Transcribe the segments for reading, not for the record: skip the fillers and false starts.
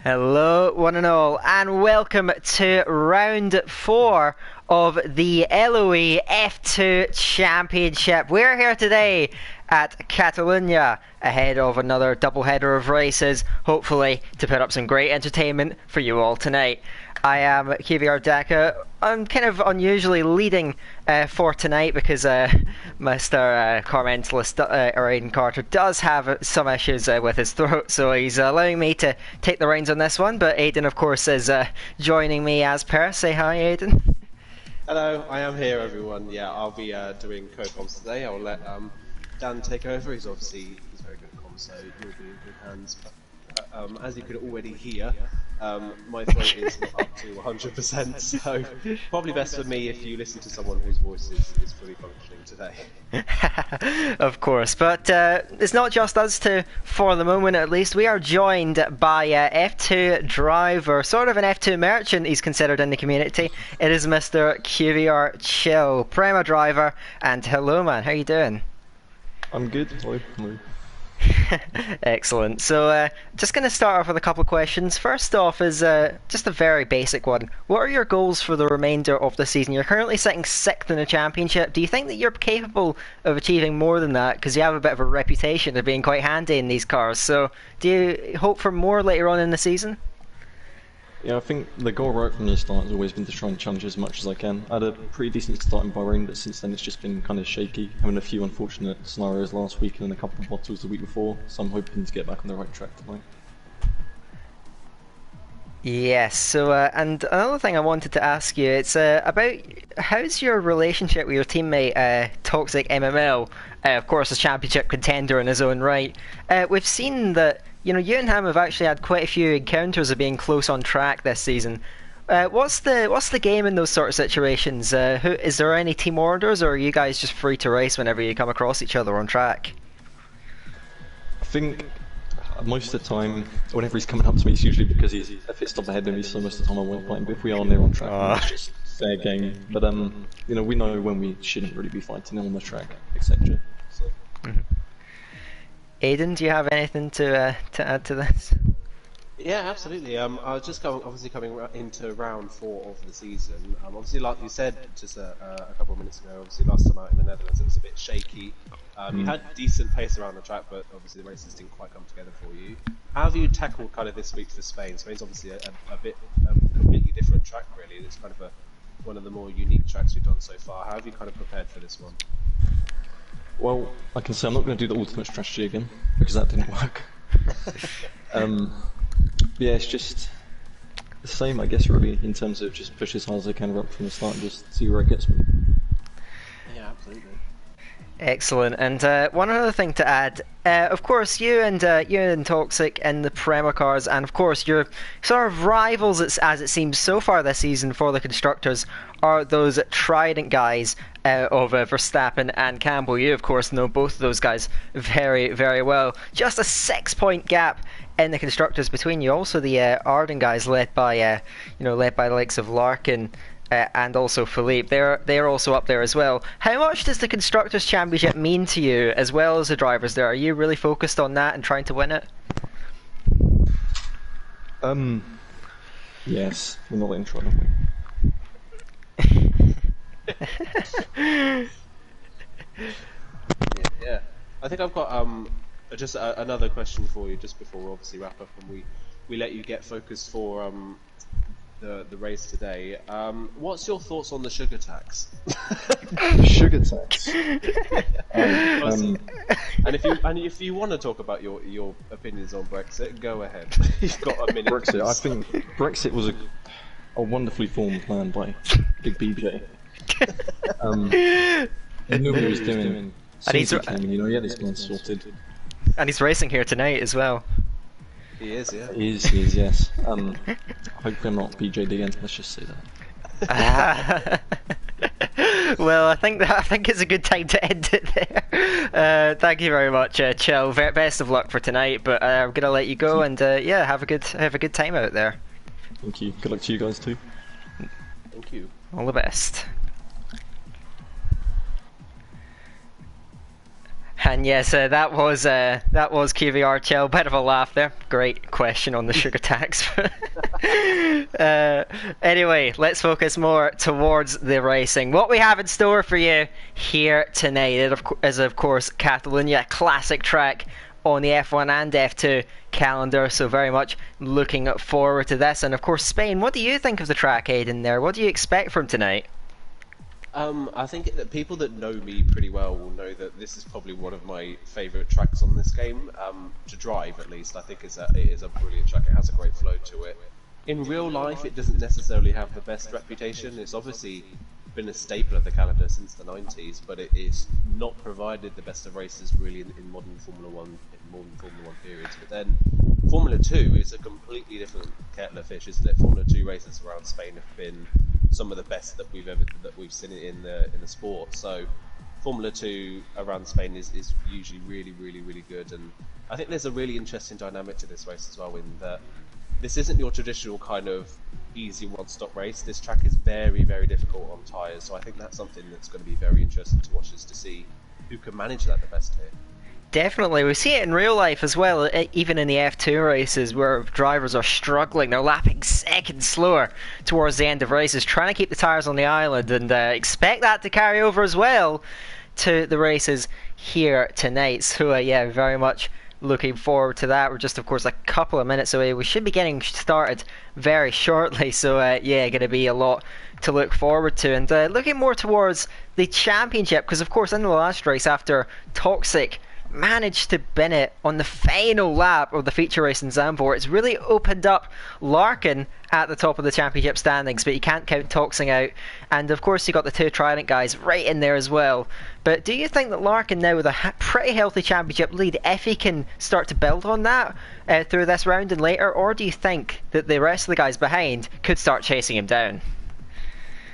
Hello, one and all, and welcome to round 4 of the LOE F2 Championship. We're here today at Catalunya, ahead of another double-header of races, hopefully to put up some great entertainment for you all tonight. I am QVR Daka. I'm kind of unusually leading for tonight because Mr. Car Mentalist Aidan Carter does have some issues with his throat, so he's allowing me to take the reins on this one. But Aidan, of course, is joining me as per. Say hi, Aidan. Hello, I am here, everyone. Yeah, I'll be doing co-comms today. I'll let Dan take over. He's very good at comms, so he'll be in good hands. But, as you could already hear, my throat is not up to 100%, so probably best for me if you listen to someone whose voice is fully functioning today. Of course, but it's not just us two for the moment, at least. We are joined by F2 driver, sort of an F2 merchant he's considered in the community. It is Mr. QVR Chill, Prema driver, and hello man, how you doing? I'm good. Hello. Excellent. So just going to start off with a couple of questions. First off is just a very basic one. What are your goals for the remainder of the season? You're currently sitting 6th in the championship. Do you think that you're capable of achieving more than that? Because you have a bit of a reputation of being quite handy in these cars. So do you hope for more later on in the season? Yeah, I think the goal right from the start has always been to try and challenge as much as I can. I had a pretty decent start in Bahrain, but since then it's just been kind of shaky, having a few unfortunate scenarios last week and then a couple of bottles the week before, so I'm hoping to get back on the right track tonight. Yes, so and another thing I wanted to ask you, it's about how's your relationship with your teammate Toxic MML, of course a championship contender in his own right. We've seen that you and him have actually had quite a few encounters of being close on track this season. What's the game in those sort of situations? Is there any team orders, or are you guys just free to race whenever you come across each other on track? I think most of the time, whenever he's coming up to me, it's usually because he's a pit stop ahead of me, so most of the time I won't fight him. But if we are near on track, it's just fair game. But we know when we shouldn't really be fighting on the track, etc. So. Aidan, do you have anything to add to this? Yeah, absolutely. I was just obviously coming into round 4 of the season. Obviously, like you said just a couple of minutes ago, obviously last time out in the Netherlands it was a bit shaky. You had decent pace around the track, but obviously the races didn't quite come together for you. How have you tackled kind of this week for Spain? Spain's obviously a bit completely different track, really. It's kind of one of the more unique tracks we've done so far. How have you kind of prepared for this one? Well, I can say I'm not going to do the ultimate strategy again, because that didn't work. Yeah, it's just the same, I guess, really, in terms of just push as hard as I can right from the start and just see where it gets me. Yeah, absolutely. Excellent. And one other thing to add, of course, you and Toxic in the Prema cars, and of course your sort of rivals, as it seems so far this season for the constructors, are those Trident guys of Verstappen and Campbell. You, of course, know both of those guys very, very well. Just a 6-point gap in the constructors between you. Also, the Arden guys, led by the likes of Larkin. And also Philippe, they're also up there as well. How much does the Constructors' Championship mean to you, as well as the drivers there? Are you really focused on that and trying to win it? Yes, we're not in trouble. Yeah. I think I've got just another question for you, just before we obviously wrap up and we let you get focused for the race today. What's your thoughts on the sugar tax? Sugar tax. And if you want to talk about your opinions on Brexit, go ahead. You've got a minute. Brexit. I think Brexit was a wonderfully formed plan by Big BJ. He knew what he was doing. And he had his plan sorted. And he's racing here tonight as well. He is, yeah. He is, yes. Hopefully I'm not BJ'd again, let's just say that. Well, I think it's a good time to end it there. Thank you very much, Chill. Best of luck for tonight, but I'm gonna let you go and yeah, have a good time out there. Thank you. Good luck to you guys too. Thank you. All the best. And yes, that was QVR Chill. Bit of a laugh there. Great question on the sugar tax. Anyway, let's focus more towards the racing. What we have in store for you here tonight is of course Catalunya, classic track on the F1 and F2 calendar. So very much looking forward to this. And of course Spain. What do you think of the track, Aidan? There, what do you expect from tonight? I think that people that know me pretty well will know that this is probably one of my favourite tracks on this game, to drive at least. I think it is a brilliant track, it has a great flow to it. In real life it doesn't necessarily have the best reputation, it's obviously been a staple of the calendar since the 90s, but it is not provided the best of races really in modern Formula 1 periods. But then Formula 2 is a completely different kettle of fish, isn't it? Formula 2 races around Spain have been some of the best that we've seen in the sport. So Formula 2 around Spain is usually really good, and I think there's a really interesting dynamic to this race as well, in that this isn't your traditional kind of easy one-stop race. This track is very difficult on tyres, so I think that's something that's going to be very interesting to watch, is to see who can manage that the best here. Definitely, we see it in real life as well, even in the F2 races where drivers are struggling. They're lapping seconds slower towards the end of races, trying to keep the tyres on the island, and expect that to carry over as well to the races here tonight. So yeah, very much looking forward to that. We're just, of course, a couple of minutes away. We should be getting started very shortly, so yeah, going to be a lot to look forward to. And looking more towards the championship, because of course in the last race, after Toxic managed to bin it on the final lap of the feature race in Zandvoort, it's really opened up Larkin at the top of the championship standings, but you can't count Toxic out. And of course you got the two Trident guys right in there as well. But do you think that Larkin now, with a pretty healthy championship lead, if he can start to build on that through this round and later, or do you think that the rest of the guys behind could start chasing him down?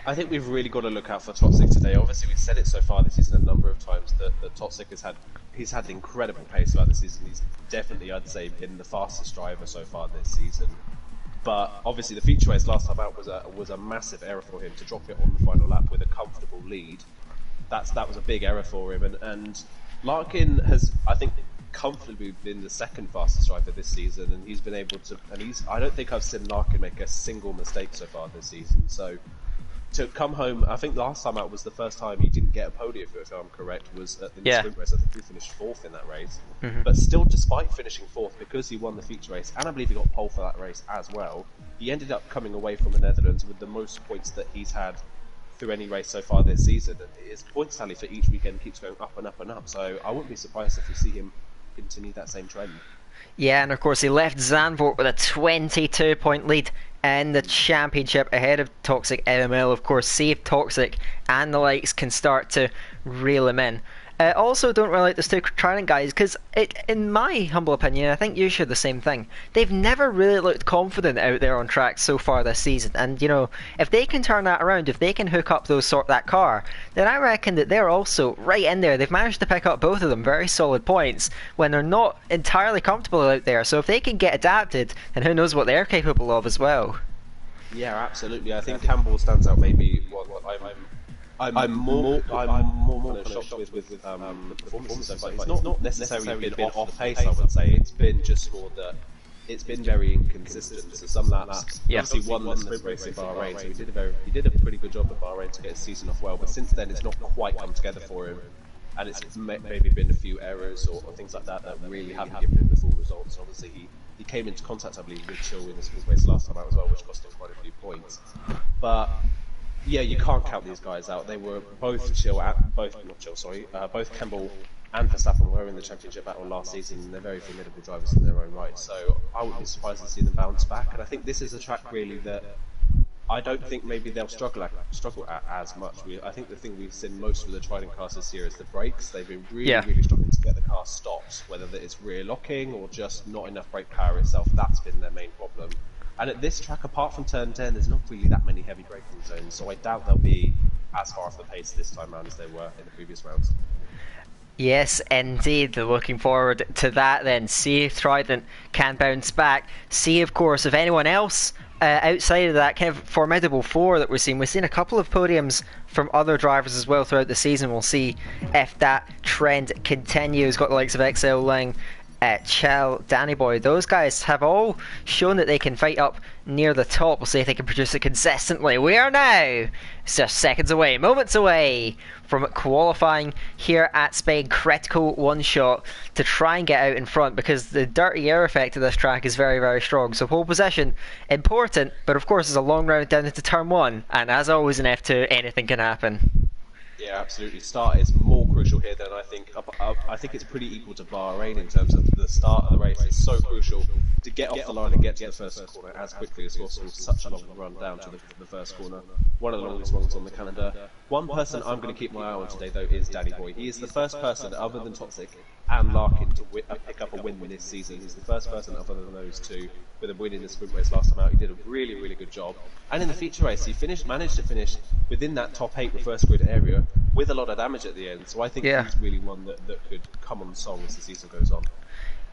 I think we've really got to look out for Toxic today. Obviously, we've said it so far this season a number of times that Toxic he's had incredible pace throughout the season. He's definitely, I'd say, been the fastest driver so far this season. But obviously, the feature race last time out was a massive error for him to drop it on the final lap with a comfortable lead. That was a big error for him, and Larkin has, I think, comfortably been the second fastest driver this season, and he's been able to. I don't think I've seen Larkin make a single mistake so far this season. So to come home, I think last time out was the first time he didn't get a podium, if I'm correct, was at the sprint race. I think he finished fourth in that race. But still, despite finishing fourth, because he won the feature race, and I believe he got pole for that race as well, he ended up coming away from the Netherlands with the most points that he's had through any race so far this season. And his points tally for each weekend keeps going up and up and up, so I wouldn't be surprised if we see him continue that same trend. Yeah, and of course he left Zandvoort with a 22-point lead in the championship ahead of Toxic MML. Of course, see if Toxic and the likes can start to reel him in. Also, don't really like those two Trident guys, because in my humble opinion, I think you share the same thing. They've never really looked confident out there on track so far this season, and you know, if they can turn that around, if they can hook up that car, then I reckon that they're also right in there. They've managed to pick up both of them very solid points when they're not entirely comfortable out there. So if they can get adapted, then who knows what they're capable of as well. Yeah, absolutely. I think Campbell stands out maybe what I'm more shocked with the performances so far. It's not necessarily been off pace, I would say. It's been just more that it's been very inconsistent. So some laps, obviously won the sprint race in Bahrain, so he did a pretty good job at Bahrain to get his season off well. But since then, it's not quite come together for him, and it's maybe been a few errors or things like that really haven't given him the full results. Obviously, he came into contact, I believe, with Chill in the sprint race last time out as well, which cost him quite a few points. But yeah, you can't count these guys out. They were both both Campbell and Verstappen were in the championship battle last season, and they're very formidable drivers in their own right. So I wouldn't be surprised to see them bounce back. And I think this is a track really that I don't think maybe they'll struggle at as much. I think the thing we've seen most of the Trident cars this year is the brakes. They've been really struggling to get the car stopped, whether it's rear locking or just not enough brake power itself. That's been their main problem. And at this track, apart from turn 10, there's not really that many heavy braking zones, so I doubt they'll be as far off the pace this time round as they were in the previous rounds. Yes, indeed. Looking forward to that then. See if Trident can bounce back. See, of course, if anyone else outside of that kind of formidable four that we've seen a couple of podiums from other drivers as well throughout the season. We'll see if that trend continues. Got the likes of XL Ling, Chell, Danny Boy. Those guys have all shown that they can fight up near the top. We'll see if they can produce it consistently. We are now just seconds away, moments away from qualifying here at Spain. Critical one shot to try and get out in front, because the dirty air effect of this track is very, very strong. So pole position, important, but of course it's a long round down into turn 1, and as always in F2, anything can happen. Yeah, absolutely. Start is more crucial here than I think. I think it's pretty equal to Bahrain in terms of the start of the race. It's so crucial to get off the line and get to the first corner as quickly as possible. Such a long run down to the first corner. One of the longest ones on the calendar. One person I'm going to keep my eye on today, though, is Danny Boy. He is the first person, other than Toxic and Larkin, to pick up a win this season. He's the first person, other than those two, with a win in the sprint race last time out. He did a really, really good job. And in the feature race, he managed to finish within that top 8 reverse grid area with a lot of damage at the end. So I think he's really one that could come on song as the season goes on.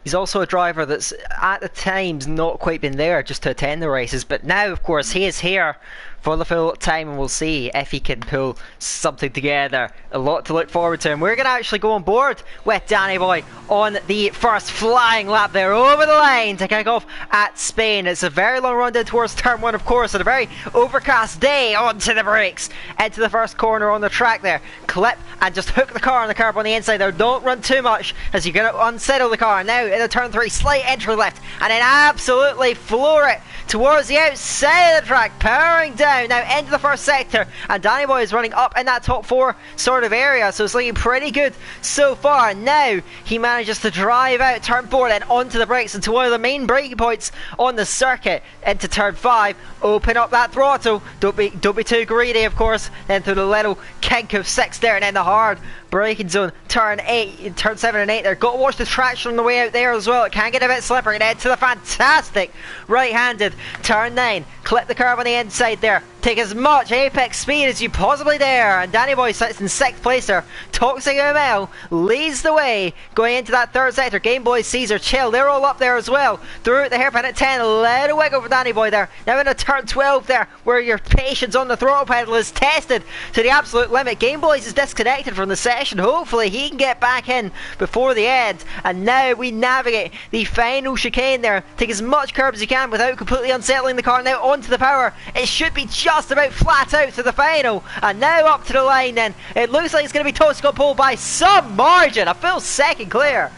He's also a driver that's at the times not quite been there just to attend the races, but now of course he is here for the full time, and we'll see if he can pull something together. A lot to look forward to, and we're going to actually go on board with Danny Boy on the first flying lap there over the line to kick off at Spain. It's a very long run down towards turn 1, of course, on a very overcast day. Onto the brakes, into the first corner on the track there. Clip and just hook the car on the curb on the inside there. Don't run too much as you're going to unsettle the car. Now in the turn 3, slight entry left, and then absolutely floor it towards the outside of the track, powering down now into the first sector, and Danny Boy is running up in that top 4 sort of area, so it's looking pretty good so far. Now he manages to drive out turn 4, then onto the brakes into one of the main braking points on the circuit, into turn 5. Open up that throttle, don't be too greedy, of course, then through the little kink of 6 there, and then the hard braking zone, turn 7 and 8 there. Got to watch the traction on the way out there as well. It can get a bit slippery, and then to the fantastic right-handed turn 9. Clip the curve on the inside there. Take as much apex speed as you possibly dare, and Danny Boy sits in 6th place there. Toxic ML leads the way going into that 3rd sector. Game Boy, Caesar, Chill, they're all up there as well. Through the hairpin at 10, a little wiggle for Danny Boy there. Now in a turn 12 there, where your patience on the throttle pedal is tested to the absolute limit. Game Boys is disconnected from the session. Hopefully he can get back in before the end, and now we navigate the final chicane there. Take as much curb as you can without completely unsettling the car. Now onto the power. It should be just about flat out to the final, and now up to the line then. It looks like it's going to be Toxic on pole by some margin, a full second clear,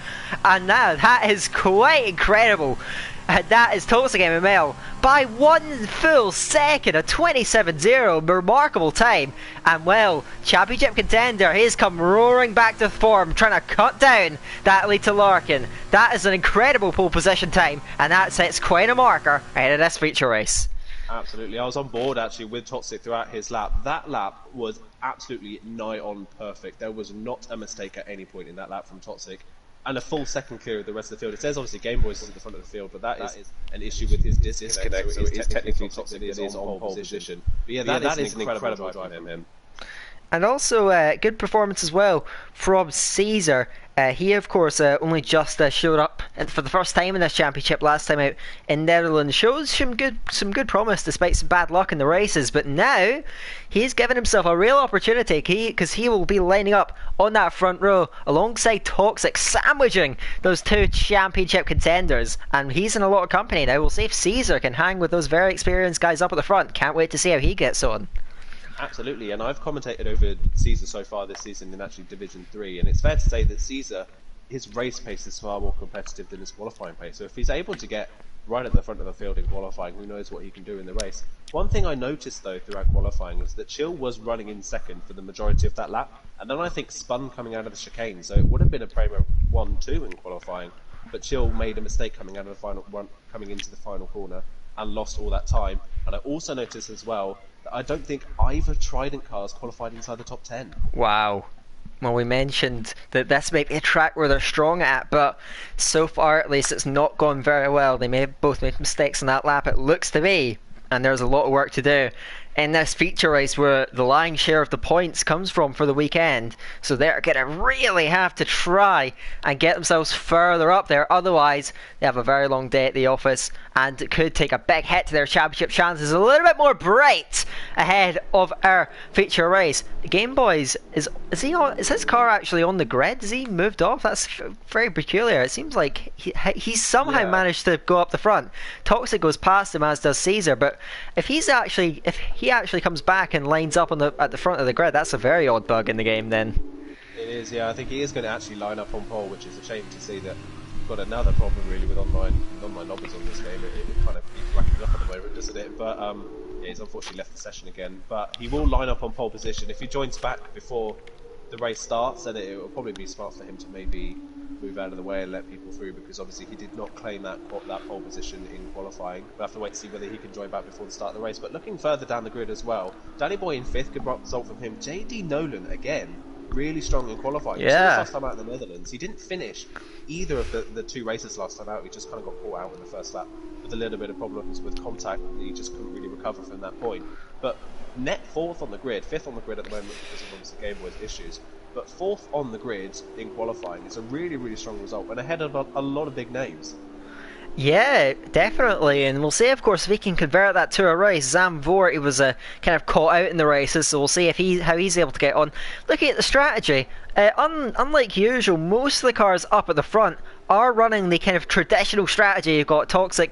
and now that is quite incredible. That is Toxic MML by 1 full second, a 27.0, remarkable time. And well, championship contender, he's come roaring back to form, trying to cut down that lead to Larkin. That is an incredible pole position time, and that sets quite a marker ahead of this feature race. Absolutely, I was on board actually with Toxic throughout his lap. That lap was absolutely nigh on perfect. There was not a mistake at any point in that lap from Toxic, and a full second clear of the rest of the field. It says obviously Game Boys is at the front of the field, but that is an issue with his disconnect, so it is technically Toxic that is on pole position. But yeah, that is an incredible drive from him. And also good performance as well from Caesar. He of course only just showed up for the first time in this championship last time out in Netherlands. Shows some good promise despite some bad luck in the races, but now he's given himself a real opportunity because he will be lining up on that front row alongside Toxic, sandwiching those 2 championship contenders, and he's in a lot of company now. We'll see if Caesar can hang with those very experienced guys up at the front. Can't wait to see how he gets on. Absolutely, and I've commentated over Caesar so far this season in actually Division 3, and it's fair to say that Caesar, his race pace is far more competitive than his qualifying pace. So if he's able to get right at the front of the field in qualifying, who knows what he can do in the race. One thing I noticed though throughout qualifying is that Chill was running in second for the majority of that lap, and then I think spun coming out of the chicane, so it would have been a Prema 1-2 in qualifying, but Chill made a mistake coming out of the final one, coming into the final corner, and lost all that time. And I also noticed as well that I don't think either Trident cars qualified inside the top 10. Wow. Well, we mentioned that this might be a track where they're strong at, but so far at least it's not gone very well. They may have both made mistakes on that lap, it looks to be, and there's a lot of work to do in this feature race where the lion's share of the points comes from for the weekend. So they're going to really have to try and get themselves further up there, otherwise they have a very long day at the office and could take a big hit to their championship chances. A little bit more bright ahead of our feature race. Game Boys, is his car actually on the grid? Has he moved off? That's very peculiar. It seems like he's somehow managed to go up the front. Toxic goes past him, as does Caesar, but if he actually comes back and lines up at the front of the grid, that's a very odd bug in the game then. It is, yeah. I think he is going to actually line up on pole, which is a shame to see that we've got another problem really with online lobbies on this game. It kind of keeps racking up at the moment, doesn't it? But yeah, he's unfortunately left the session again. But he will line up on pole position. If he joins back before the race starts, then it will probably be smart for him to maybe move out of the way and let people through, because obviously he did not claim that pole position in qualifying. We'll have to wait to see whether he can join back before the start of the race. But looking further down the grid as well, Danny Boy in 5th, good result from him. JD Nolan again, really strong in qualifying. Yeah. Last time out in the Netherlands, he didn't finish either of the 2 races last time out. He just kind of got caught out in the first lap with a little bit of problems with contact. He just couldn't really recover from that point. But net 4th on the grid, 5th on the grid at the moment because of obviously Game Boy's issues. But 4th on the grid in qualifying is a really, really strong result, and ahead of a lot of big names. Yeah, definitely, and we'll see, of course, if he can convert that to a race. Zandvoort, he was kind of caught out in the races, so we'll see if how he's able to get on. Looking at the strategy, unlike usual, most of the cars up at the front are running the kind of traditional strategy. You've got Toxic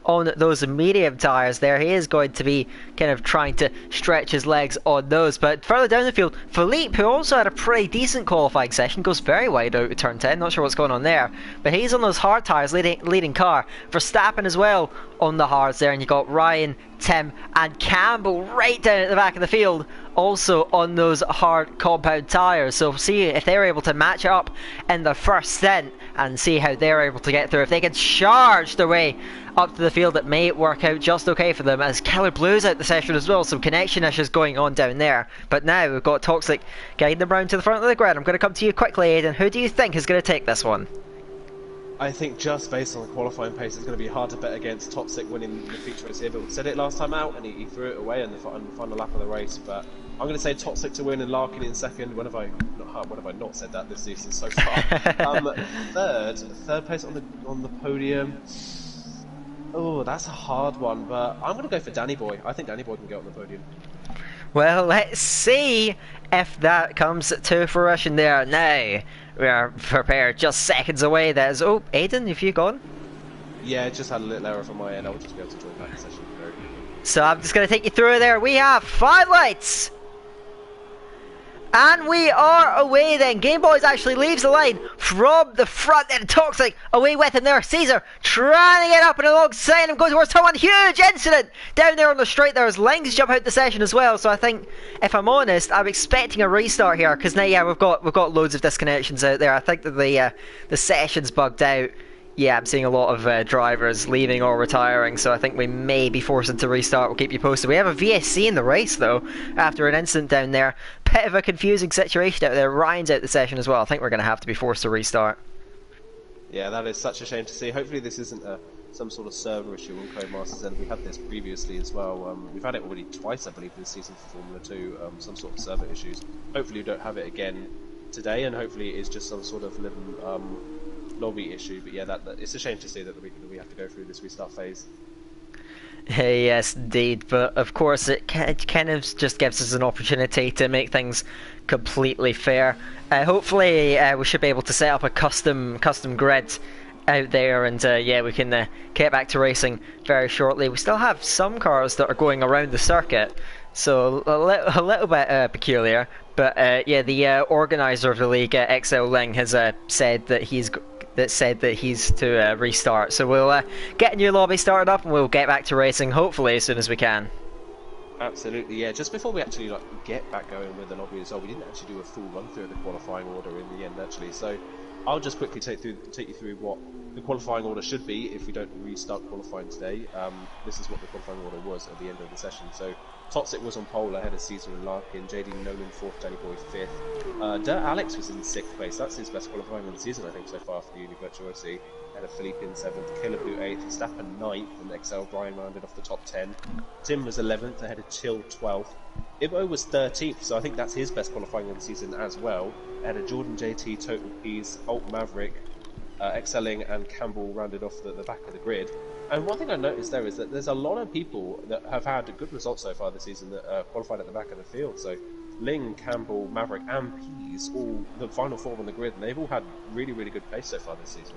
on those medium tyres there. He is going to be kind of trying to stretch his legs on those. But further down the field, Philippe, who also had a pretty decent qualifying session, goes very wide out of turn 10. Not sure what's going on there. But he's on those hard tyres, leading car. Verstappen as well on the hards there. And you've got Ryan, Tim and Campbell right down at the back of the field, also on those hard compound tyres. So we'll see if they're able to match up in the first stint and see how they're able to get through. If they can charge their way up to the field, it may work out just okay for them, as Keller Blue's out the session as well. Some connection issues going on down there. But now we've got Toxic guiding them round to the front of the grid. I'm going to come to you quickly, Aidan. Who do you think is going to take this one? I think just based on the qualifying pace, it's going to be hard to bet against Toxic winning the feature race here. But we said it last time out, and he threw it away on the final lap of the race. But I'm going to say Toxic to win and Larkin in second. When have I not said that this season so far? Third place on the podium. Oh, that's a hard one, but I'm going to go for Danny Boy. I think Danny Boy can get on the podium. Well, let's see if that comes to fruition there. Now, we are prepared, just seconds away. There's... Oh, Aidan, have you gone? Yeah, just had a little error from my end. I'll just be able to join back the session very quickly. So I'm just going to take you through there. We have 5 lights. And we are away then. Game Boys actually leaves the line from the front then. Toxic away with him there. Caesar trying to get up and alongside him, going towards turn 1. Huge incident down there on the straight there as Langs jump out the session as well. So I think, if I'm honest, I'm expecting a restart here, because now, yeah, we've got loads of disconnections out there. I think that the session's bugged out. Yeah, I'm seeing a lot of drivers leaving or retiring, so I think we may be forced to restart. We'll keep you posted. We have a VSC in the race, though, after an incident down there. Bit of a confusing situation out there. Ryan's out the session as well. I think we're going to have to be forced to restart. Yeah, that is such a shame to see. Hopefully this isn't some sort of server issue on Codemasters, and we had this previously as well. We've had it already twice, I believe, this season for Formula 2, some sort of server issues. Hopefully we don't have it again today, and hopefully it is just some sort of little... lobby issue, but yeah, that it's a shame to see that we have to go through this restart phase. Yes, indeed, but of course it kind of just gives us an opportunity to make things completely fair. Hopefully we should be able to set up a custom grid out there, and yeah, we can get back to racing very shortly. We still have some cars that are going around the circuit, so a little bit peculiar, but yeah, the organizer of the league, XL Ling, has said that he's to restart. So we'll get a new lobby started up and we'll get back to racing hopefully as soon as we can. Absolutely, yeah. Just before we actually get back going with the lobby as well, we didn't actually do a full run through of the qualifying order in the end actually. So I'll just quickly take you through what the qualifying order should be if we don't restart qualifying today. This is what the qualifying order was at the end of the session. So Toxic was on pole ahead of Caesar and Larkin, JD Nolan 4th, Danny Boy 5th. Dirt Alex was in 6th place. That's his best qualifying of the season, I think, so far for the Uni Virtuosi. Ahead of Philippe in 7th, Killer Blue 8th, Verstappen 9th, and XL Brian rounded off the top 10. Tim was 11th, ahead of Chill 12th. Ibo was 13th, so I think that's his best qualifying of the season as well. Ahead of Jordan JT, Total Peas, Alt Maverick, XLing and Campbell rounded off the back of the grid. And one thing I noticed there is that there's a lot of people that have had good results so far this season that qualified at the back of the field. So Ling, Campbell, Maverick, and Pease, all the final four on the grid, and they've all had really, really good pace so far this season.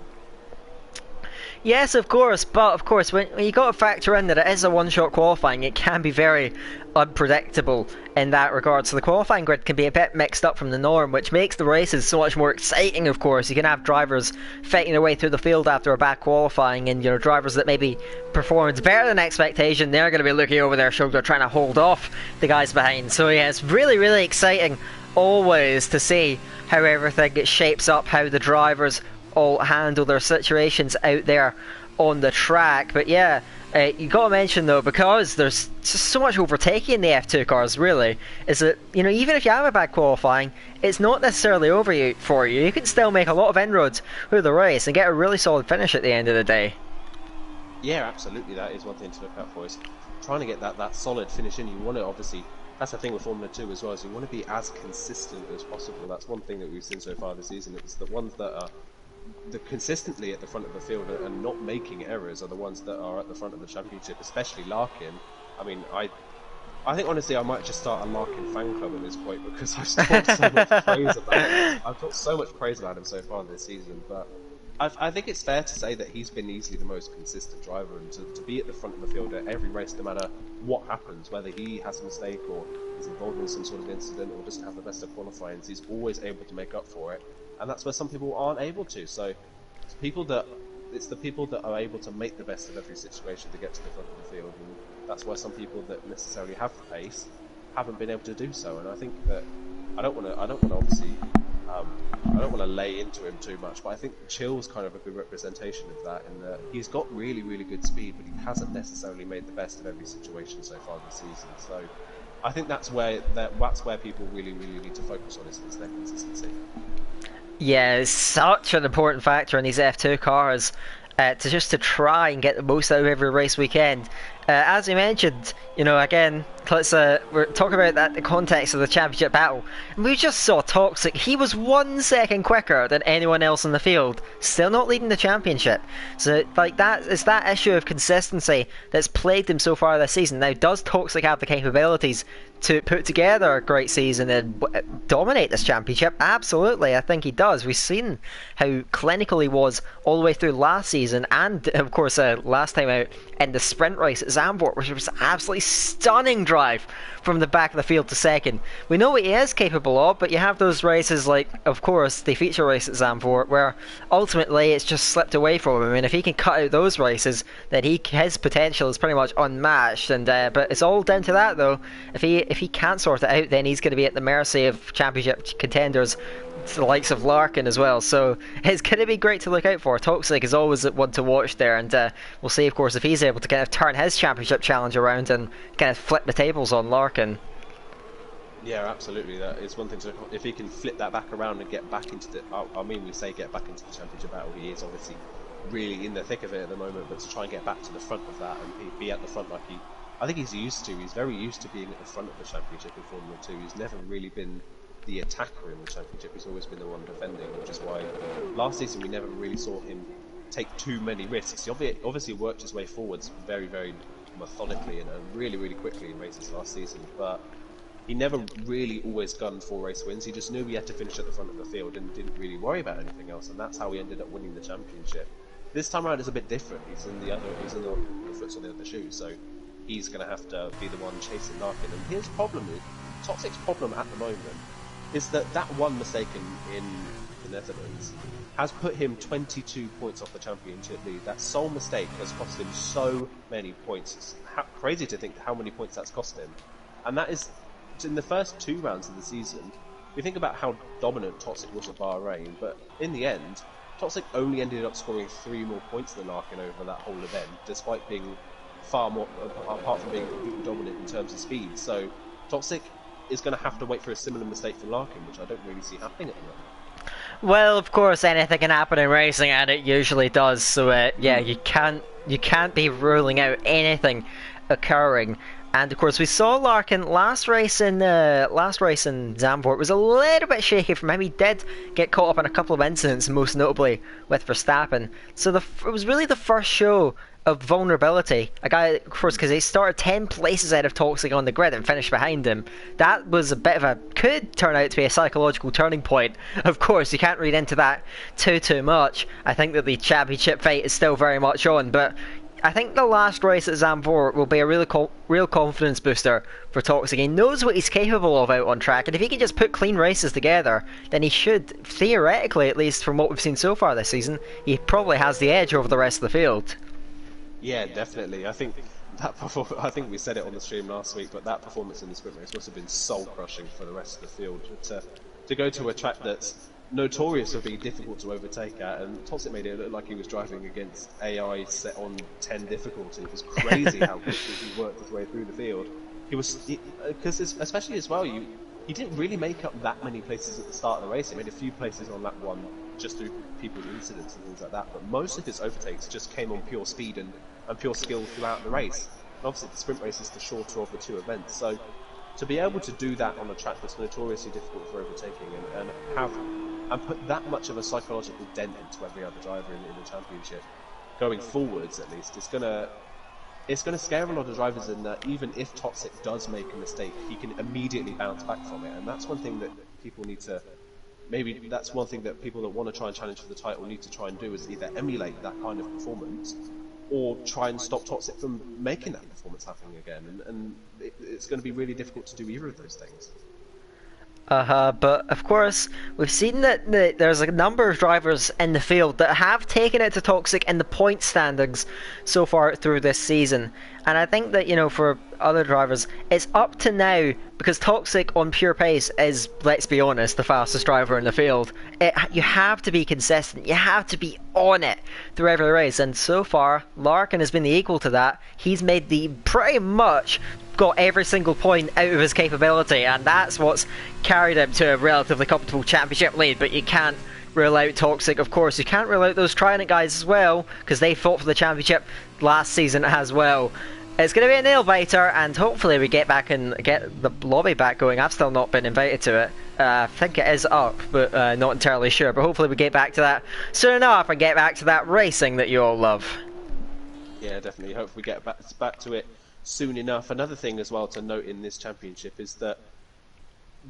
Yes, of course, but of course, when you got to factor in that it is a one-shot qualifying, it can be very unpredictable in that regard. So the qualifying grid can be a bit mixed up from the norm, which makes the races so much more exciting. Of course, you can have drivers fighting their way through the field after a bad qualifying, and drivers that maybe performed better than expectation, they're going to be looking over their shoulder trying to hold off the guys behind. So yeah, it's really, really exciting always to see how everything shapes up, how the drivers all handle their situations out there on the track. But yeah, you got to mention though, because there's just so much overtaking in the F2 cars, really, is that even if you have a bad qualifying, it's not necessarily over for you. You can still make a lot of inroads through the race and get a really solid finish at the end of the day. Yeah, absolutely. That is one thing to look out for, is trying to get that solid finish in. You want to, obviously, that's the thing with Formula 2 as well, is you want to be as consistent as possible. That's one thing that we've seen so far this season. It's the ones that are consistently at the front of the field and not making errors are the ones that are at the front of the championship, especially Larkin. I mean, I think honestly I might just start a Larkin fan club at this point, because I've talked so much praise about him. I've talked so much praise about him so far this season, but I think it's fair to say that he's been easily the most consistent driver, and to be at the front of the field at every race, no matter what happens, whether he has a mistake or is involved in some sort of incident or doesn't have the best of qualifying, he's always able to make up for it. And that's where some people aren't able to. So it's the people that are able to make the best of every situation to get to the front of the field, and that's why some people that necessarily have the pace haven't been able to do so. And I think that I don't want to obviously I don't want to lay into him too much, but I think Chill's kind of a good representation of that, in that he's got really, really good speed, but he hasn't necessarily made the best of every situation so far this season. So I think that's where people really, really need to focus on, is their consistency. Yeah, it's such an important factor in these F2 cars, to try and get the most out of every race weekend. As you mentioned, again, we're talking about that in the context of the championship battle. And we just saw Toxic. He was 1 second quicker than anyone else in the field, still not leading the championship. So, it's that issue of consistency that's plagued him so far this season. Now, does Toxic have the capabilities to put together a great season and dominate this championship? Absolutely, I think he does. We've seen how clinical he was all the way through last season, and of course last time out in the sprint race at Zandvoort, which was an absolutely stunning drive from the back of the field to second. We know what he is capable of, but you have those races like, of course, the feature race at Zandvoort, where ultimately it's just slipped away from him. And if he can cut out those races, then his potential is pretty much unmatched. And but it's all down to that, though. If he can't sort it out, then he's going to be at the mercy of championship contenders, the likes of Larkin as well. So it's going to be great to look out for. Toxic is always one to watch there, and we'll see, of course, if he's able to kind of turn his championship challenge around and kind of flip the tables on Larkin. Yeah, absolutely. That is one thing to, if he can flip that back around and get back into the, we say get back into the championship battle, he is obviously really in the thick of it at the moment, but to try and get back to the front of that and be at the front like I think he's used to. He's very used to being at the front of the championship in Formula 2. He's never really been the attacker in the championship. He's always been the one defending, which is why last season we never really saw him take too many risks. He obviously worked his way forwards very, very methodically and really, really quickly in races last season, but he never really always gunned for race wins. He just knew he had to finish at the front of the field and didn't really worry about anything else, and that's how he ended up winning the championship. This time around it's a bit different. He's in the foot's on the other shoe, so he's going to have to be the one chasing Larkin. And his problem is, Toxic's problem at the moment is that one mistake in the Netherlands has put him 22 points off the championship lead. That sole mistake has cost him so many points. It's crazy to think how many points that's cost him. And that is, in the first 2 rounds of the season, we think about how dominant Toxic was at Bahrain, but in the end, Toxic only ended up scoring 3 more points than Larkin over that whole event, despite being far more, apart from being completely dominant in terms of speed. So Toxic is going to have to wait for a similar mistake from Larkin, which I don't really see happening at the moment. Well, of course, anything can happen in racing, and it usually does. So yeah, you can't be ruling out anything occurring And of course, we saw Larkin last race in Zandvoort was a little bit shaky from him. He did get caught up in a couple of incidents, most notably with Verstappen. So it was really the first show of vulnerability. A guy, of course, because he started 10 places ahead of Toxic on the grid and finished behind him. That was a bit of could turn out to be a psychological turning point. Of course, you can't read into that too much. I think that the championship fight is still very much on, but I think the last race at Zandvoort will be a real confidence booster for Toxic. He knows what he's capable of out on track, and if he can just put clean races together, then he should, theoretically at least from what we've seen so far this season, he probably has the edge over the rest of the field. Yeah, definitely. I think we said it on the stream last week, but that performance in the sprint race must have been soul-crushing for the rest of the field. To go to a track that's notorious for being difficult to overtake at, and Toxic made it look like he was driving against AI set on 10 difficulty. It was crazy how quickly he worked his way through the field. Because especially as well, he didn't really make up that many places at the start of the race. He made a few places on lap 1 just through people's incidents and things like that, but most of his overtakes just came on pure speed and pure skill throughout the race. And obviously the sprint race is the shorter of the two events, so to be able to do that on a track that's notoriously difficult for overtaking and put that much of a psychological dent into every other driver in the championship, going forwards at least, it's gonna scare a lot of drivers in that even if Toxic does make a mistake, he can immediately bounce back from it, and that's one thing that people need to. Maybe that's one thing that people that want to try and challenge for the title need to try and do, is either emulate that kind of performance or try and stop Toxic from making that performance happening again. And it's going to be really difficult to do either of those things. But of course, we've seen that there's a number of drivers in the field that have taken it to Toxic in the point standings so far through this season. And I think that, for other drivers, it's up to now, because Toxic on pure pace is, let's be honest, the fastest driver in the field. You have to be consistent, you have to be on it through every race, and so far, Larkin has been the equal to that. He's made pretty much got every single point out of his capability, and that's what's carried him to a relatively comfortable championship lead. But you can't rule out Toxic, of course. You can't rule out those Trident guys as well, because they fought for the championship last season as well. It's going to be a nail biter, and hopefully we get back and get the lobby back going. I've still not been invited to it. I think it is up, but not entirely sure. But hopefully we get back to that soon enough and get back to that racing that you all love. Yeah, definitely. Hope we get back to it soon enough. Another thing as well to note in this championship is that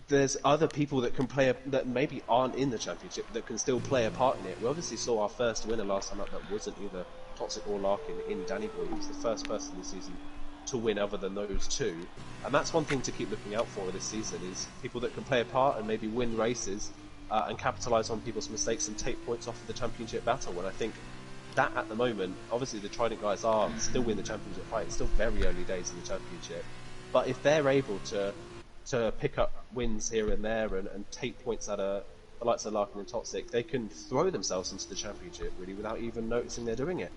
there's other people that can play that maybe aren't in the championship that can still play a part in it. We obviously saw our first winner last time up that wasn't either Toxic or Larkin in Danny Boy. He was the first person this season to win other than those two, and that's one thing to keep looking out for this season, is people that can play a part and maybe win races and capitalise on people's mistakes and take points off of the championship battle. And I think that at the moment, obviously the Trident guys are still in the championship fight. It's still very early days in the championship, but if they're able to pick up wins here and there and take points out of the likes of Larkin and Toxic, they can throw themselves into the championship really without even noticing they're doing it.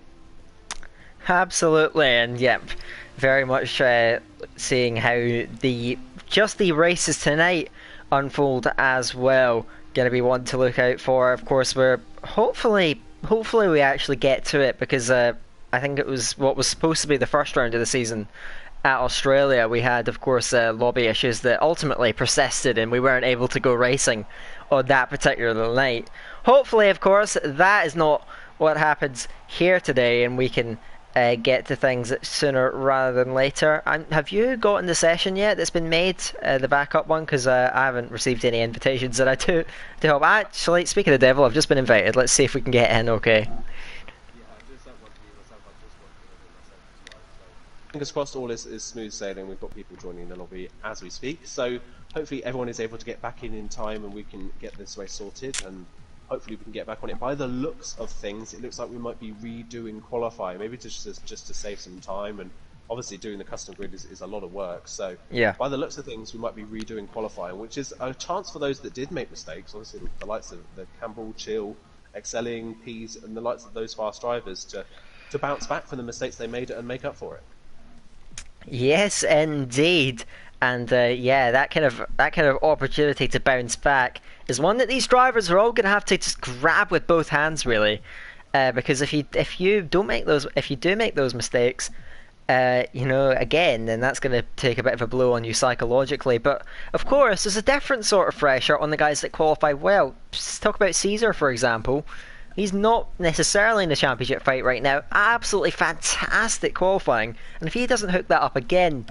Absolutely, and yep, very much seeing how the races tonight unfold as well. Going to be one to look out for. Of course, we're hopefully we actually get to it, because I think it was what was supposed to be the first round of the season at Australia. We had, of course, lobby issues that ultimately persisted, and we weren't able to go racing on that particular night. Hopefully, of course, that is not what happens here today, and we can get to things sooner rather than later. And have you gotten the session yet that's been made, the backup one? Because I haven't received any invitations that I to help. Actually, speaking of the devil, I've just been invited. Let's see if we can get in, okay? Fingers crossed all is smooth sailing. We've got people joining the lobby as we speak, so hopefully everyone is able to get back in time and we can get this race sorted, and hopefully we can get back on it. By the looks of things, it looks like we might be redoing qualifying, maybe just to save some time, and obviously doing the custom grid is a lot of work, so yeah, by the looks of things we might be redoing qualifying, which is a chance for those that did make mistakes, obviously the likes of the Campbell, Chill, Excelling, Peas, and the likes of those fast drivers to bounce back from the mistakes they made and make up for it. Yes, indeed. And yeah, that kind of opportunity to bounce back is one that these drivers are all going to have to just grab with both hands, really, because if you do make those mistakes, again, then that's going to take a bit of a blow on you psychologically. But of course, there's a different sort of pressure on the guys that qualify well. Just talk about Caesar, for example. He's not necessarily in the championship fight right now. Absolutely fantastic qualifying, and if he doesn't hook that up again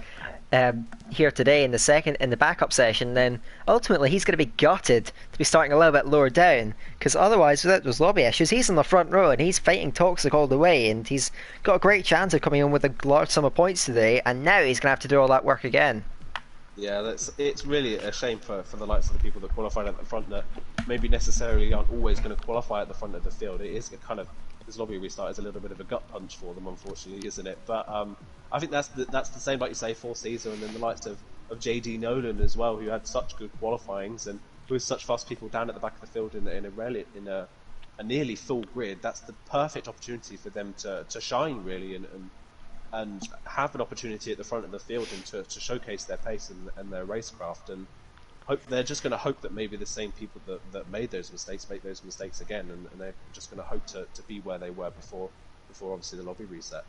here today in the backup session, then ultimately he's going to be gutted to be starting a little bit lower down, because otherwise, without those lobby issues, he's in the front row and he's fighting Toxic all the way, and he's got a great chance of coming in with a large sum of points today, and now he's going to have to do all that work again. Yeah, it's really a shame for the likes of the people that qualified at the front that maybe necessarily aren't always going to qualify at the front of the field. It is kind of, this lobby restart is a little bit of a gut punch for them, unfortunately, isn't it? But I think that's the same, like you say, for Caesar, and then the likes of JD Nolan as well, who had such good qualifyings and who was such fast people down at the back of the field in a nearly full grid. That's the perfect opportunity for them to shine, really, and have an opportunity at the front of the field and to showcase their pace and their racecraft. And they're just going to hope that maybe the same people that made those mistakes make those mistakes again, and they're just going to hope to be where they were before obviously the lobby reset.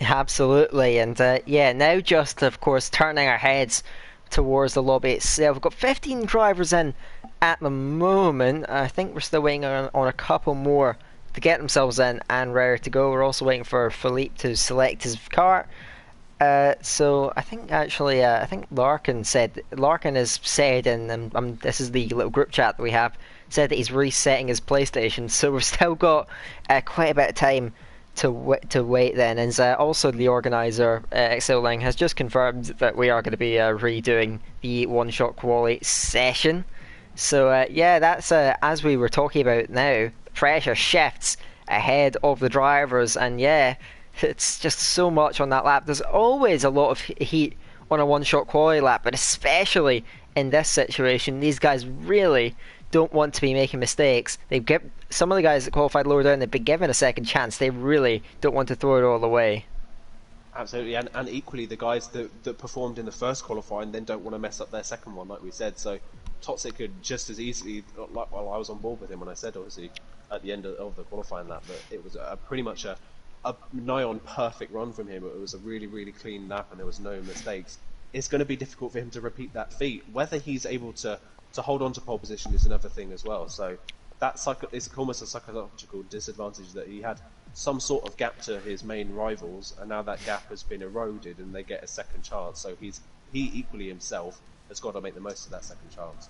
Absolutely, and now just of course turning our heads towards the lobby itself. We've got 15 drivers in at the moment. I think we're still waiting on a couple more to get themselves in and ready to go. We're also waiting for Philippe to select his car. So I think Larkin has said, and this is the little group chat that we have, said that he's resetting his PlayStation. So we've still got quite a bit of time to wait then. And also the organizer, XLing, has just confirmed that we are going to be redoing the one-shot quali session. So that's as we were talking about now, pressure shifts ahead of the drivers, and it's just so much on that lap. There's always a lot of heat on a one-shot quali lap, but especially in this situation, these guys really don't want to be making mistakes. Some of the guys that qualified lower down, they've been given a second chance. They really don't want to throw it all away. Absolutely, and equally the guys that performed in the first qualifying then don't want to mess up their second one, like we said. So Toxic could just as easily, like, well, I was on board with him when I said, obviously, at the end of the qualifying lap, that it was pretty much a nigh on perfect run from him. It was a really, really clean lap and there was no mistakes. It's going to be difficult for him to repeat that feat. Whether he's able to hold on to pole position is another thing as well. So it's almost a psychological disadvantage that he had some sort of gap to his main rivals, and now that gap has been eroded and they get a second chance. So he equally himself has got to make the most of that second chance.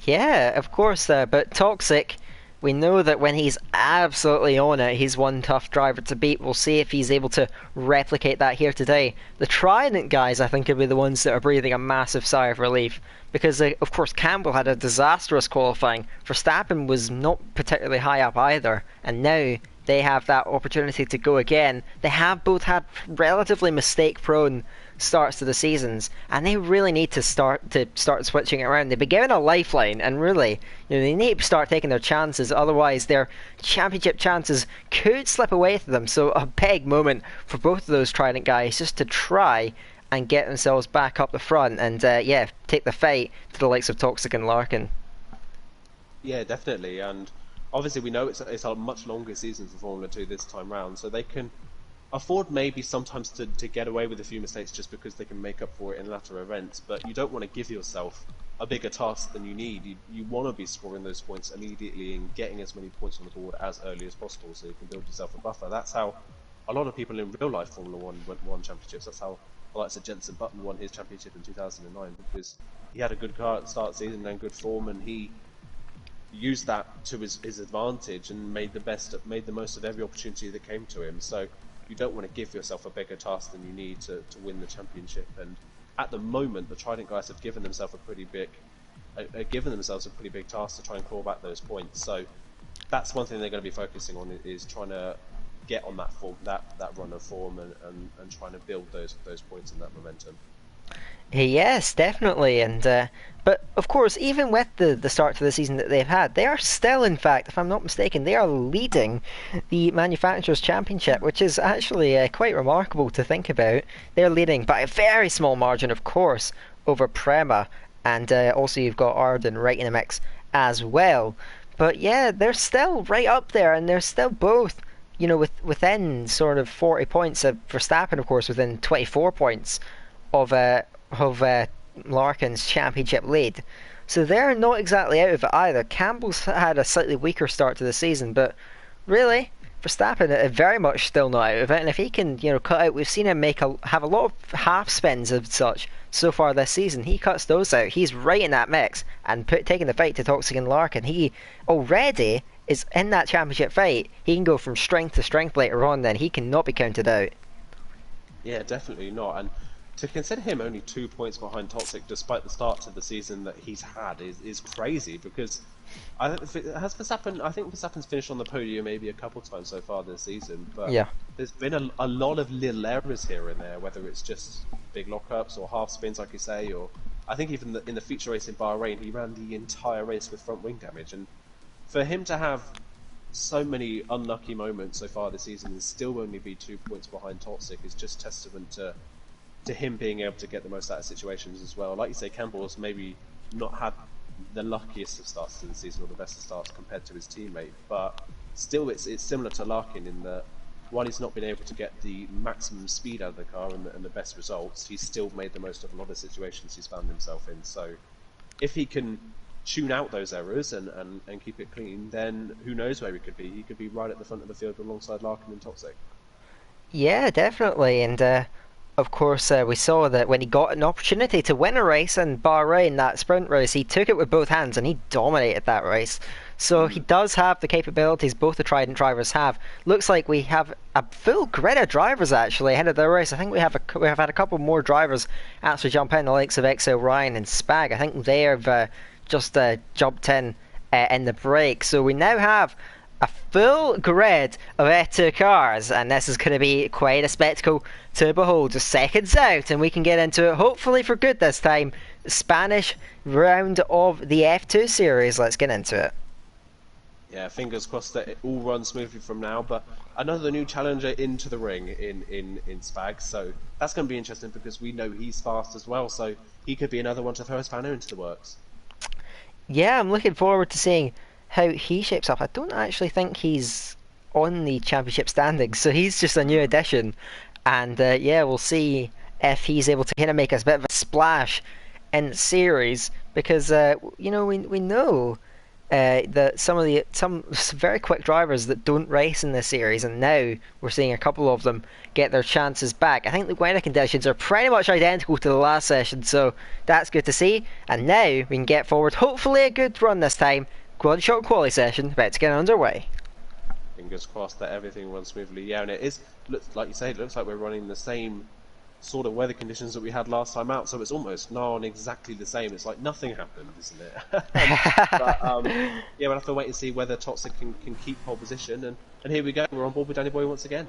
Yeah, of course, but Toxic, we know that when he's absolutely on it, he's one tough driver to beat. We'll see if he's able to replicate that here today. The Trident guys, I think, will be the ones that are breathing a massive sigh of relief, because, of course, Campbell had a disastrous qualifying. Verstappen was not particularly high up either, and now they have that opportunity to go again. They have both had relatively mistake-prone starts to the seasons, and they really need to start switching it around. They've been given a lifeline, and really, they need to start taking their chances. Otherwise, their championship chances could slip away from them. So a big moment for both of those Trident guys just to try and get themselves back up the front and take the fight to the likes of Toxic and Larkin. Yeah, definitely, and obviously we know it's a much longer season for Formula 2 this time round, so they can afford maybe sometimes to get away with a few mistakes just because they can make up for it in latter events, but you don't want to give yourself a bigger task than you need. You want to be scoring those points immediately and getting as many points on the board as early as possible so you can build yourself a buffer. That's how a lot of people in real life Formula 1 won championships. That's how the likes of Jenson Button won his championship in 2009, because he had a good car at the start of the season and good form, and he used that to his advantage and made the most of every opportunity that came to him. So you don't want to give yourself a bigger task than you need to win the championship. And at the moment, the Trident guys have given themselves a pretty big task to try and claw back those points. So that's one thing they're going to be focusing on, is trying to get on that form, that run of form, and trying to build those points and that momentum. Yes, definitely, and but of course, even with the start to the season that they've had, they are still, in fact, if I'm not mistaken, they are leading the Manufacturers' Championship, which is actually quite remarkable to think about. They're leading by a very small margin, of course, over Prema, and also you've got Arden right in the mix as well. But yeah, they're still right up there, and they're still both you know, within sort of 40 points of Verstappen, of course, within 24 points of Larkin's championship lead. So they're not exactly out of it either. Campbell's had a slightly weaker start to the season, but really, Verstappen very much still not out of it. And if he can, you know, cut out, we've seen him have a lot of half spins of such so far this season. He cuts those out. He's right in that mix and taking the fight to Toxic and Larkin. He already is in that championship fight. He can go from strength to strength later on. Then he cannot be counted out. Yeah, definitely not. And to consider him only 2 points behind Toxic, despite the start to the season that he's had, is crazy. Because I think Verstappen's finished on the podium maybe a couple times so far this season, but yeah, there's been a lot of little errors here and there, whether it's just big lockups or half spins, like you say, or I think even in the feature race in Bahrain, he ran the entire race with front wing damage. And for him to have so many unlucky moments so far this season and still only be 2 points behind Toxic is just testament to him being able to get the most out of situations as well. Like you say, Campbell's maybe not had the luckiest of starts to the season or the best of starts compared to his teammate, but still it's similar to Larkin in that while he's not been able to get the maximum speed out of the car and the best results, he's still made the most of a lot of situations he's found himself in. So if he can tune out those errors and keep it clean, then who knows where he could be. He could be right at the front of the field alongside Larkin and Toxic. Yeah, definitely. And of course, we saw that when he got an opportunity to win a race in Bahrain, that sprint race, he took it with both hands and he dominated that race. So he does have the capabilities both the Trident drivers have. Looks like we have a full grid of drivers actually ahead of the race. I think we have had a couple more drivers actually jump in, the likes of XL Ryan and Spag. I think they have just jumped in the break. So we now have a full grid of F2 cars, and this is going to be quite a spectacle to behold. Just seconds out, and we can get into it, hopefully for good this time. Spanish round of the F2 series. Let's get into it. Yeah, fingers crossed that it all runs smoothly from now, but another new challenger into the ring in Spag, so that's going to be interesting because we know he's fast as well, so he could be another one to throw a spanner into the works. Yeah, I'm looking forward to seeing how he shapes up. I don't actually think he's on the championship standings, so he's just a new addition. And yeah, we'll see if he's able to kind of make us a bit of a splash in the series, because you know, we know that some very quick drivers that don't race in this series, and now we're seeing a couple of them get their chances back. I think the weather conditions are pretty much identical to the last session, so that's good to see. And now we can get forward, hopefully a good run this time. Quad shot quali session about to get underway. Fingers crossed that everything runs smoothly. Yeah, and looks like you say, it looks like we're running the same sort of weather conditions that we had last time out, so it's almost on exactly the same. It's like nothing happened, isn't it? But yeah, we'll have to wait and see whether Toxic can keep pole position, and here we go, we're on board with Danny Boy once again.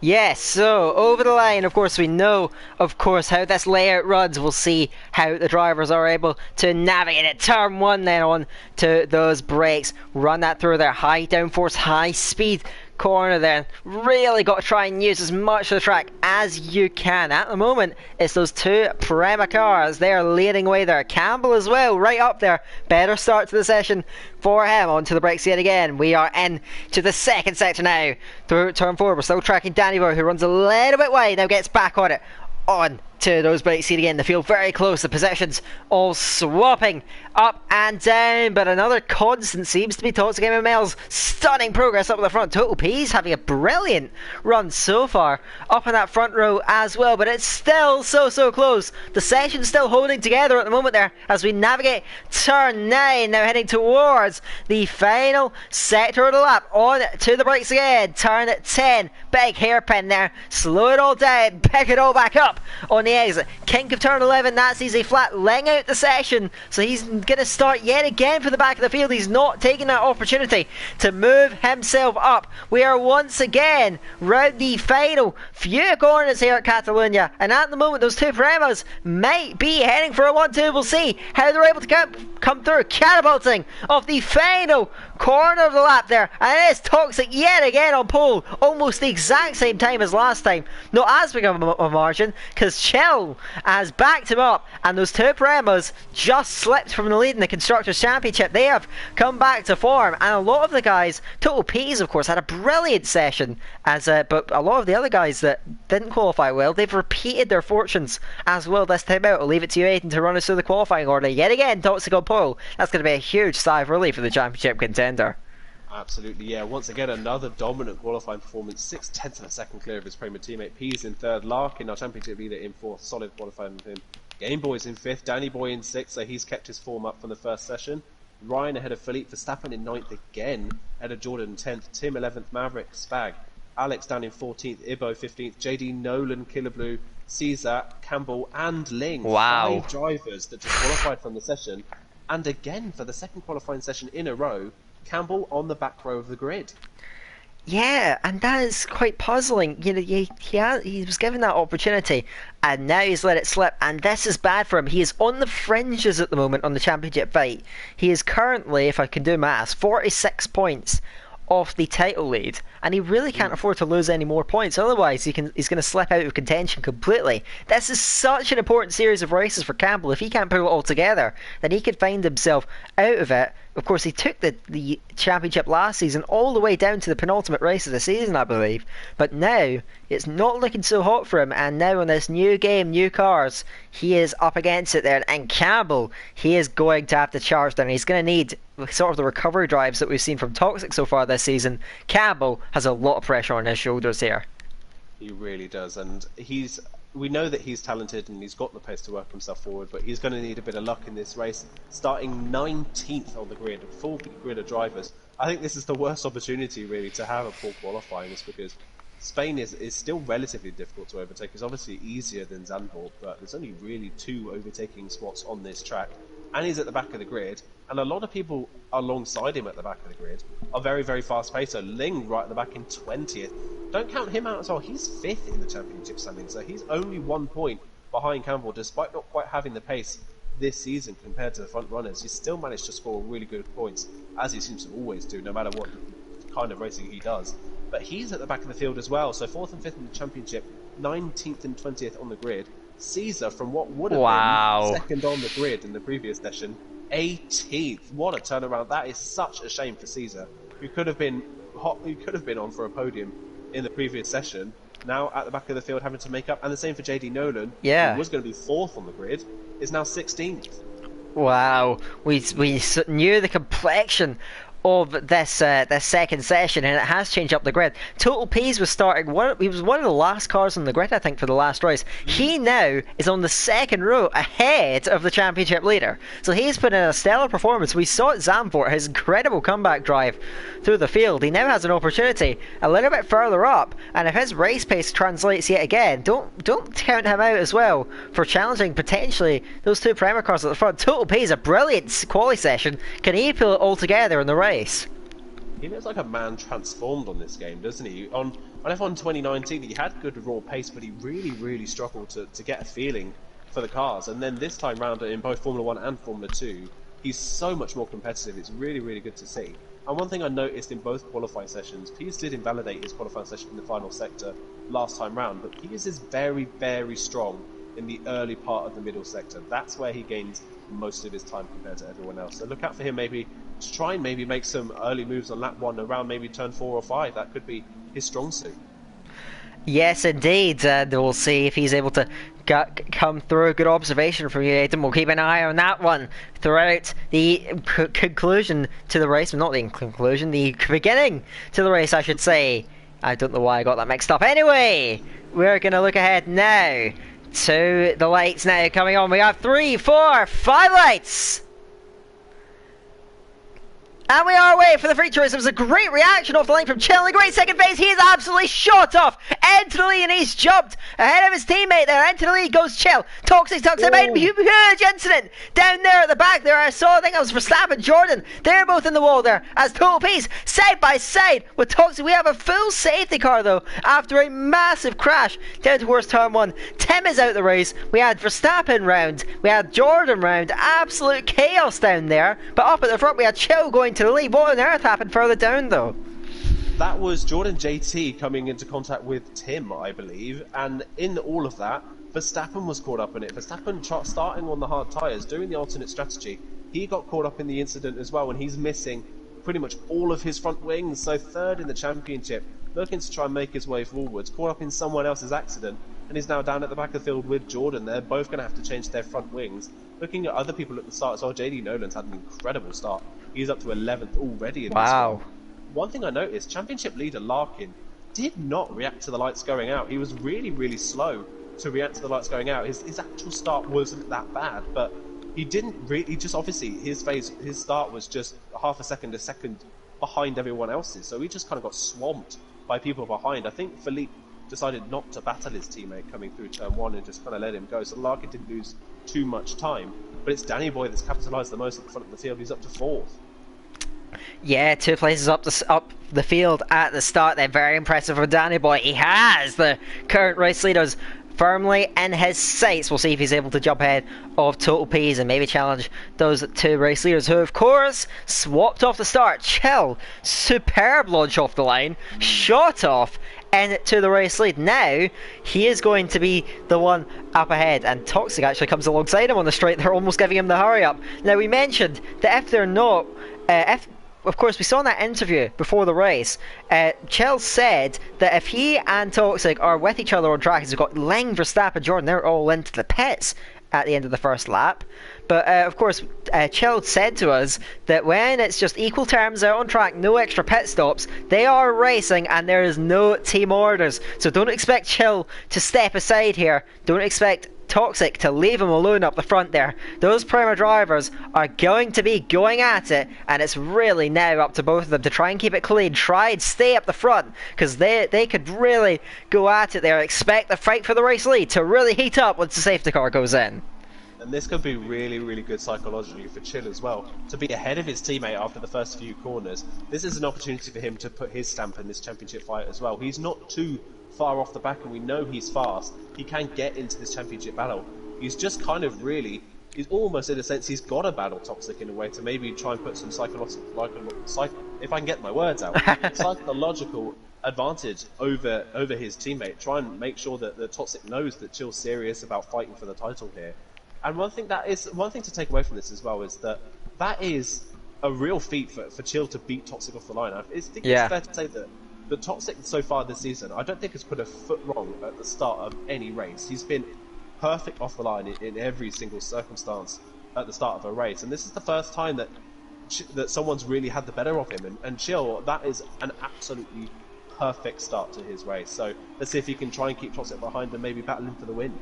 Yes, so over the line, of course, we know, of course, how this layout runs. We'll see how the drivers are able to navigate it. Turn one, then on to those brakes. Run that through their high downforce, high speed corner there. Really got to try and use as much of the track as you can. At the moment, it's those two Prema cars. They are leading away there. Campbell as well, right up there. Better start to the session for him. Onto the brakes yet again. We are in to the second sector now. Through turn 4, we're still tracking Danny Boy, who runs a little bit wide, now gets back on it. On to those brakes yet again. They feel very close. The positions all swapping up and down, but another constant seems to be Toxic MML's stunning progress up the front. Total P's having a brilliant run so far up in that front row as well, but it's still so close. The session's still holding together at the moment there as we navigate turn 9, now heading towards the final sector of the lap. On to the brakes again. Turn 10, big hairpin there. Slow it all down, pick it all back up on the exit. Kink of turn 11, that's easy flat, laying out the session, so he's going to start yet again for the back of the field. He's not taking that opportunity to move himself up. We are once again round the final few corners here at Catalunya, and at the moment those two Premas might be heading for a 1-2. We'll see how they're able to come through. Catapulting off the final corner of the lap there, and it is Toxic yet again on pole, almost the exact same time as last time. Not as big of a margin, because Chell has backed him up, and those two Premas just slipped from the lead in the Constructors' Championship. They have come back to form, and a lot of the guys, Total P's of course, had a brilliant session, but a lot of the other guys that didn't qualify well, they've repeated their fortunes as well this time out. I'll leave it to you, Aiden, to run us through the qualifying order. Yet again, Toxic on pole. That's going to be a huge sigh of relief for the championship contender. Absolutely, yeah. Once again, another dominant qualifying performance. 6/10 of a second clear of his Prema teammate. P's in third, Larkin, our championship leader, in fourth. Solid qualifying with him. Game Boy's in fifth, Danny Boy in sixth, so he's kept his form up from the first session. Ryan ahead of Philippe Verstappen in ninth again, ahead of Jordan in 10th, Tim 11th, Maverick, Spag, Alex down in 14th, Ibo 15th, JD, Nolan, Killer Blue, Caesar, Campbell and Ling. Wow. 5 drivers that just qualified from the session, and again for the second qualifying session in a row, Campbell on the back row of the grid. Yeah, and that is quite puzzling. You know, he was given that opportunity, and now he's let it slip, and this is bad for him. He is on the fringes at the moment on the championship fight. He is currently, if I can do maths, 46 points off the title lead, and he really can't afford to lose any more points, otherwise he's going to slip out of contention completely. This is such an important series of races for Campbell. If he can't pull it all together, then he could find himself out of it. Of course, he took the championship last season all the way down to the penultimate race of the season, I believe, but now it's not looking so hot for him, and now in this new game, new cars, he is up against it there, and Campbell, he is going to have to charge down. He's going to need sort of the recovery drives that we've seen from Toxic so far this season. Campbell has a lot of pressure on his shoulders here. He really does, and we know that he's talented and he's got the pace to work himself forward, but he's going to need a bit of luck in this race. Starting 19th on the grid, a full grid of drivers. I think this is the worst opportunity really to have a poor qualifying, is because Spain is still relatively difficult to overtake. It's obviously easier than Zandvoort, but there's only really 2 overtaking spots on this track. And he's at the back of the grid, and a lot of people alongside him at the back of the grid are very, very fast paced. So Ling right at the back in 20th. Don't count him out as well. He's 5th in the championship standing, so he's only 1 point behind Campbell, despite not quite having the pace this season compared to the front runners. He's still managed to score really good points, as he seems to always do, no matter what kind of racing he does. But he's at the back of the field as well, so 4th and 5th in the championship, 19th and 20th on the grid. Caesar, from what would have been second on the grid in the previous session, 18th. What a turnaround! That is such a shame for Caesar, who could have been on for a podium in the previous session. Now at the back of the field, having to make up, and the same for JD Nolan, who was going to be 4th on the grid, is now 16th. Wow, we knew the complexion of this second session, and it has changed up the grid. Total P's was starting he was one of the last cars on the grid, I think, for the last race. He now is on the second row ahead of the championship leader, so he's put in a stellar performance. We saw at Zandvoort his incredible comeback drive through the field. He now has an opportunity a little bit further up, and if his race pace translates yet again, don't count him out as well for challenging potentially those 2 Prema cars at the front. Total P is a brilliant quali session. Can he pull it all together in the race? He looks like a man transformed on this game, doesn't he? On F1 2019, he had good raw pace, but he really, really struggled to get a feeling for the cars. And then this time round, in both Formula 1 and Formula 2, he's so much more competitive. It's really, really good to see. And one thing I noticed in both qualifying sessions, Pius did invalidate his qualifying session in the final sector last time round, but Pius is very, very strong in the early part of the middle sector. That's where he gains most of his time compared to everyone else. So look out for him maybe to try and maybe make some early moves on lap 1 around maybe turn 4 or 5. That could be his strong suit. Yes, indeed, and we'll see if he's able to come through. Good observation from you, Aidan. We'll keep an eye on that one throughout the conclusion to the race. Not the conclusion, the beginning to the race, I should say. I don't know why I got that mixed up. Anyway, we're going to look ahead now to the lights now coming on. We have 3, 4, 5 lights. And we are away for the free choice. It was a great reaction off the line from Chell in the great second phase. He is absolutely shot off into the lead, and he's jumped ahead of his teammate there. Into the lead goes Chill. Toxic made a huge incident down there at the back there. I think it was Verstappen, Jordan. They're both in the wall there as Total Peace side by side with Toxic. We have a full safety car though after a massive crash down towards turn 1. Tim is out the race. We had Verstappen round. We had Jordan round. Absolute chaos down there. But up at the front we had Chill going to the lead. What on earth happened further down though? That was Jordan JT coming into contact with Tim, I believe, and in all of that, Verstappen was caught up in it. Verstappen starting on the hard tyres, doing the alternate strategy, he got caught up in the incident as well, and he's missing pretty much all of his front wings, so third in the championship, looking to try and make his way forwards, caught up in someone else's accident, and is now down at the back of the field with Jordan. They're both going to have to change their front wings. Looking at other people at the start as well, JD Nolan's had an incredible start. He's up to 11th already in this one. One thing I noticed, championship leader Larkin did not react to the lights going out. He was really slow to react to the lights going out. His actual start wasn't that bad, but he didn't really, just obviously his start was just half a second behind everyone else's. So he just kind of got swamped by people behind. I think Philippe decided not to battle his teammate coming through turn 1 and just kind of let him go. So Larkin didn't lose too much time. But it's Danny Boy that's capitalised the most at the front of the field. He's up to 4th. Yeah, 2 places up the field at the start. They're very impressive for Danny Boy. He has the current race leaders firmly in his sights. We'll see if he's able to jump ahead of Total Peas and maybe challenge those 2 race leaders who, of course, swapped off the start. Chill, superb launch off the line, shot off into the race lead. Now he is going to be the one up ahead, and Toxic actually comes alongside him on the straight. They're almost giving him the hurry up. Now we mentioned that if they're not, of course, we saw in that interview before the race, Chill said that if he and Toxic are with each other on track, he's got Lang, Verstappen, Jordan, they're all into the pits at the end of the first lap. But of course, Chill said to us that when it's just equal terms out on track, no extra pit stops, they are racing and there is no team orders. So don't expect Chill to step aside here. Don't expect Toxic to leave him alone up the front there. Those Prema drivers are going to be going at it, and it's really now up to both of them to try and keep it clean, try and stay up the front, because they could really go at it there. Expect the fight for the race lead to really heat up once the safety car goes in. And this could be really good psychologically for Chill as well, to be ahead of his teammate after the first few corners. This is an opportunity for him to put his stamp in this championship fight as well. He's not too far off the back, and we know he's fast. He can get into this championship battle. He's just kind of really, he's almost in a sense, he's got to battle Toxic in a way to maybe try and put some if I can get my words out, psychological advantage over his teammate. Try and make sure that the Toxic knows that Chill's serious about fighting for the title here. And one thing to take away from this as well is that is a real feat for Chill to beat Toxic off the line. I think it's fair to say that the Toxic so far this season, I don't think has put a foot wrong at the start of any race. He's been perfect off the line in every single circumstance at the start of a race, and this is the first time that someone's really had the better of him. And Chill, that is an absolutely perfect start to his race. So let's see if he can try and keep Toxic behind and maybe battle him for the win.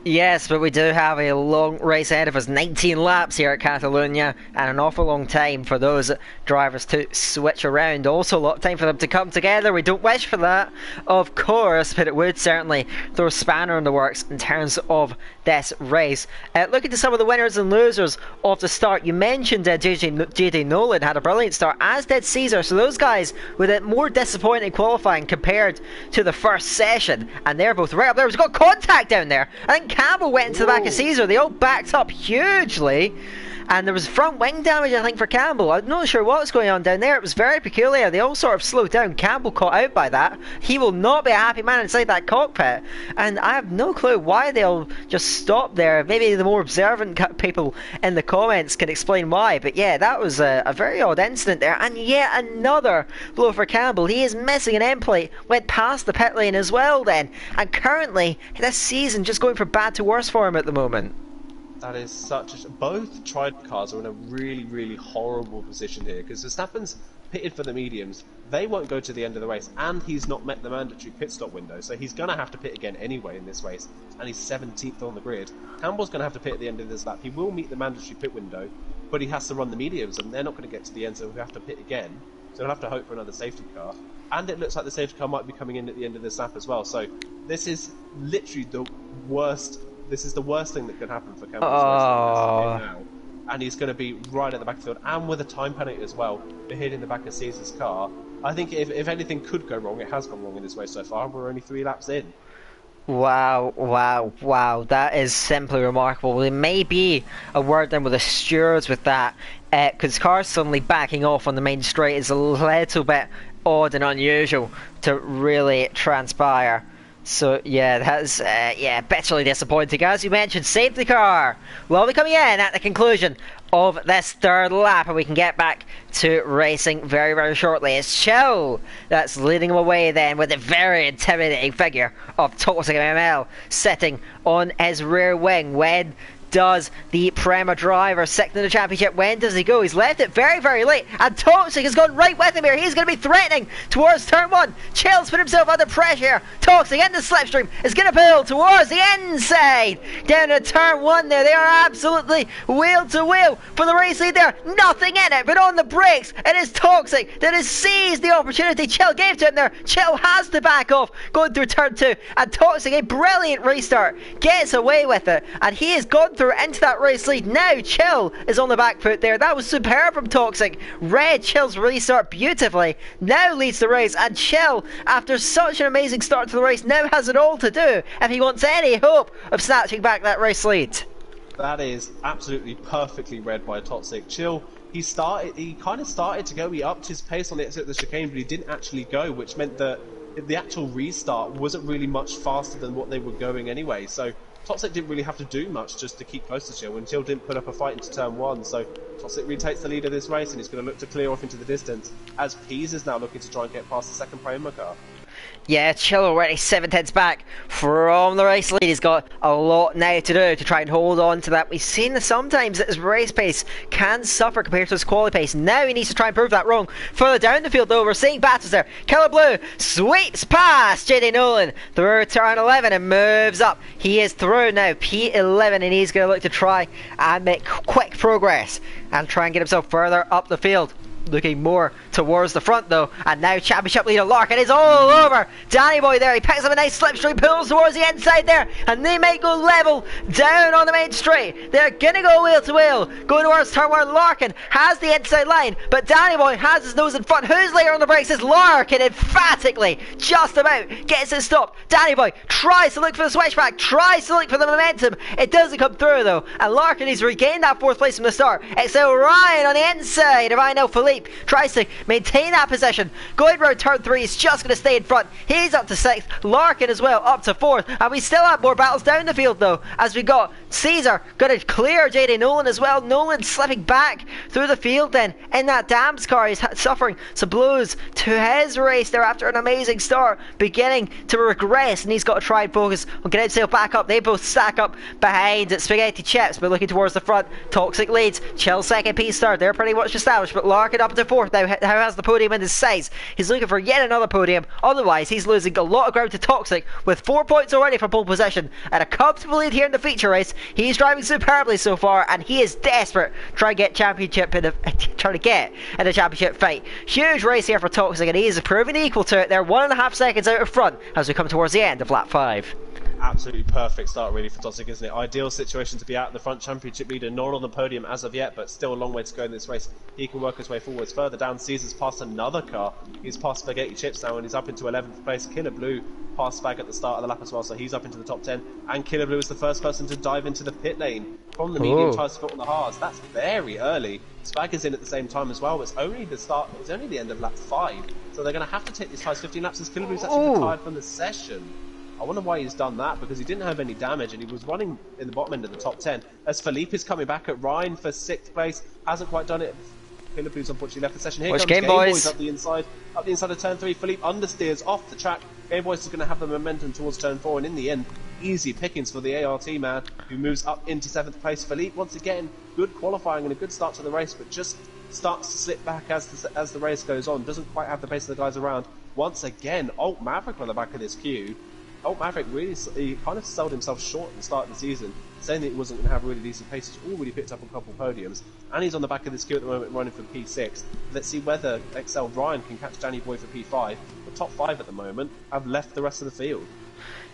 Yes, but we do have a long race ahead of us, 19 laps here at Catalonia, and an awful long time for those drivers to switch around. Also a lot of time for them to come together. We don't wish for that, of course, but it would certainly throw a spanner in the works in terms of this race. Looking to some of the winners and losers of the start, you mentioned JD Nolan had a brilliant start, as did Caesar, so those guys with a more disappointing qualifying compared to the first session, and they're both right up there. We've got contact down there. I think Campbell went into the back of Caesar. They all backed up hugely, and there was front wing damage, I think, for Campbell. I'm not sure what was going on down there. It was very peculiar. They all sort of slowed down. Campbell caught out by that. He will not be a happy man inside that cockpit, and I have no clue why they'll just stop there. Maybe the more observant people in the comments can explain why, but yeah, that was a very odd incident there. And yet another blow for Campbell. He is missing an end plate, went past the pit lane as well then, and currently this season just going from bad to worse for him at the moment. That is such a... Both tried cars are in a really horrible position here, because Verstappen's pitted for the mediums. They won't go to the end of the race, and he's not met the mandatory pit stop window, so he's going to have to pit again anyway in this race, and he's 17th on the grid. Campbell's going to have to pit at the end of this lap. He will meet the mandatory pit window, but he has to run the mediums, and they're not going to get to the end, so he'll have to pit again. so he'll have to hope for another safety car. And it looks like the safety car might be coming in at the end of this lap as well. So this is literally the worst. This is the worst thing that could happen for Campbell's race now. And he's going to be right at the back of the field, and with a time penalty as well for hitting the back of Caesar's car. I think if anything could go wrong, it has gone wrong in this race so far. We're only 3 laps in. Wow, wow, wow. That is simply remarkable. There may be a word then with the stewards with that, because cars suddenly backing off on the main straight is a little bit odd and unusual to really transpire. So yeah, that's bitterly disappointing. As you mentioned, safety car will be coming in at the conclusion of this 3rd lap, and we can get back to racing very, very shortly. It's Chill that's leading him away then with a very intimidating figure of Toxic MML sitting on his rear wing. When does the Prema driver second in the championship? When does he go? He's left it very, very late, and Toxic has gone right with him here. He's going to be threatening towards turn 1. Chill's put himself under pressure. Toxic in the slipstream is going to pull towards the inside down to turn 1 there. They are absolutely wheel to wheel for the race lead there. Nothing in it, but on the brakes it is Toxic that has seized the opportunity Chill gave to him there. Chill has to back off going through turn 2, and Toxic, a brilliant restart, gets away with it, and he has gone through into that race lead. Now Chill is on the back foot there. That was superb from Toxic. Read Chill's restart beautifully. Now leads the race, and Chill, after such an amazing start to the race, now has it all to do if he wants any hope of snatching back that race lead. That is absolutely perfectly read by Toxic. Chill, he kind of started to go. He upped his pace on the exit of the chicane, but he didn't actually go, which meant that the actual restart wasn't really much faster than what they were going anyway. So Toxic didn't really have to do much just to keep close to Chill, and Chill didn't put up a fight into turn 1, so Toxic retakes the lead of this race, and he's going to look to clear off into the distance, as Pease is now looking to try and get past the 2nd Prema car. Yeah, Chill already 7/10 back from the race lead. He's got a lot now to do to try and hold on to that. We've seen sometimes that his race pace can suffer compared to his quality pace. Now he needs to try and prove that wrong. Further down the field though, we're seeing battles there. Killer Blue sweeps past JD Nolan through turn 11 and moves up. He is through now P11, and he's going to look to try and make quick progress and try and get himself further up the field. Looking more towards the front though, and now championship leader Larkin is all over Danny Boy there. He picks up a nice slipstream, pulls towards the inside there, and they might go level down on the main straight. They're gonna go wheel to wheel, going towards turn 1. Larkin has the inside line, but Danny Boy has his nose in front. Who's later on the brakes? Is Larkin emphatically just about gets it stopped. Danny Boy tries to look for the switchback, tries to look for the momentum. It doesn't come through though, and Larkin has regained that 4th place from the start. It's Orion on the inside of Rhino Philippe. Tries to maintain that position. Going round turn 3, he's just going to stay in front. He's up to 6th. Larkin as well up to 4th. And we still have more battles down the field though, as we got Caesar going to clear JD Nolan as well. Nolan slipping back through the field then in that Dams car. He's suffering some blows to his race there after an amazing start, beginning to regress, and he's got to try and focus on getting himself back up. They both stack up behind at Spaghetti Chips, but looking towards the front. Toxic leads. Chill 2nd, P-Star. They're pretty much established, but Larkin up to 4th now has the podium in his sights. He's looking for yet another podium. Otherwise, he's losing a lot of ground to Toxic with 4 points already for pole position and a comfortable lead here in the feature race. He's driving superbly so far, and he is desperate trying to get championship in a championship fight. Huge race here for Toxic, and he is proving equal to it. They're 1.5 seconds out in front as we come towards the end of lap 5. Absolutely perfect start really for Toxic, isn't it? Ideal situation to be out in the front, championship leader, not on the podium as of yet, but still a long way to go in this race. He can work his way forwards. Further down, Caesar's past another car. He's past Spaghetti Chips now, and he's up into 11th place. Killer Blue passed Spag at the start of the lap as well, so he's up into the top 10. And Killer Blue is the first person to dive into the pit lane from the medium, tries to foot on the hards. That's very early. Spag is in at the same time as well, but it's only the end of lap 5. So they're going to have to take these tires 15 laps as Killer Blue's actually retired from the session. I wonder why he's done that, because he didn't have any damage and he was running in the bottom end of the top 10. As Philippe is coming back at Ryan for 6th place, hasn't quite done it. Killer Blue's unfortunately left the session. Here comes Game Boys up the inside of turn 3. Philippe understeers off the track. Game Boys is going to have the momentum towards turn 4, and in the end, easy pickings for the ART man, who moves up into 7th place. Philippe, once again, good qualifying and a good start to the race, but just starts to slip back as the race goes on. Doesn't quite have the pace of the guys around. Once again, Alt Maverick on the back of this queue. Oh, Maverick he kind of sold himself short at the start of the season, saying that he wasn't going to have really decent pace. He's already picked up a couple podiums, and he's on the back of this queue at the moment running for P6. Let's see whether XL Ryan can catch Danny Boy for P5. The top 5 at the moment have left the rest of the field.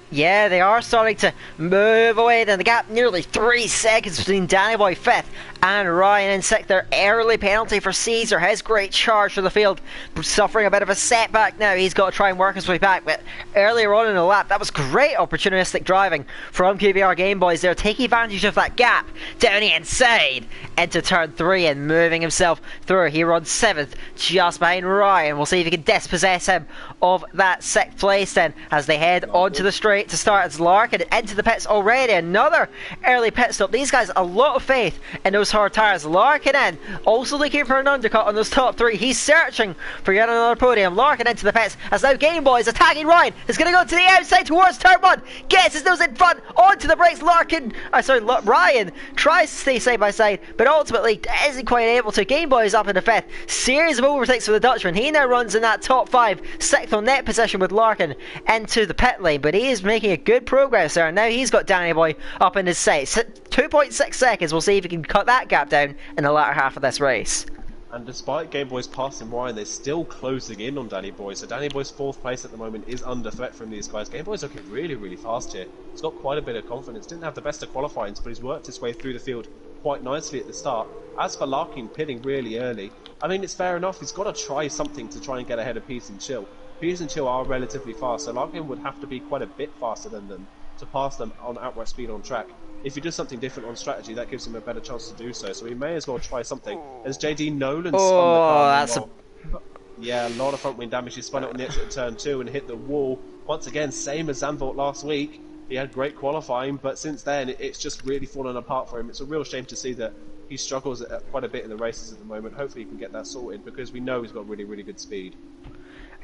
Yeah, they are starting to move away. Then the gap nearly 3 seconds between Danny Boy 5th and Ryan in 6th. Their early penalty for Caesar. His great charge for the field, suffering a bit of a setback now. He's got to try and work his way back. But earlier on in the lap, that was great opportunistic driving from QVR Game Boys there, taking advantage of that gap down the inside into turn 3 and moving himself through. He runs 7th, just behind Ryan. We'll see if he can dispossess him of that 6th place then as they head onto the straight to start. As Larkin into the pits already. Another early pit stop. These guys, a lot of faith in those hard tyres. Larkin in, also looking for an undercut on those top 3. He's searching for yet another podium. Larkin into the pits as now Game Boys attacking Ryan. Is going to go to the outside towards turn 1. Gets his nose in front onto the brakes. Ryan tries to stay side by side, but ultimately isn't quite able to. Game Boys up in the 5th. Series of overtakes for the Dutchman. He now runs in that top 5, 6th on net position with Larkin into the pit lane, but he is making a good progress there. Now he's got Danny Boy up in his sights. 2.6 seconds. We'll see if he can cut that gap down in the latter half of this race. And despite Game Boys passing Ryan, they're still closing in on Danny Boy. So Danny Boy's 4th place at the moment is under threat from these guys. Game Boy's looking really, really fast here. He's got quite a bit of confidence. Didn't have the best of qualifying, but he's worked his way through the field quite nicely at the start. As for Larkin pitting really early, I mean, it's fair enough. He's got to try something to try and get ahead of Peace and Chill. Peace and Chill are relatively fast, so Larkin would have to be quite a bit faster than them to pass them on outright speed on track. If he does something different on strategy, that gives him a better chance to do so. So he may as well try something. As JD Nolan spun the car. Yeah, a lot of front wing damage. He spun it on the exit of turn 2 and hit the wall. Once again, same as Zandvoort last week. He had great qualifying, but since then, it's just really fallen apart for him. It's a real shame to see that he struggles quite a bit in the races at the moment. Hopefully he can get that sorted, because we know he's got really, really good speed.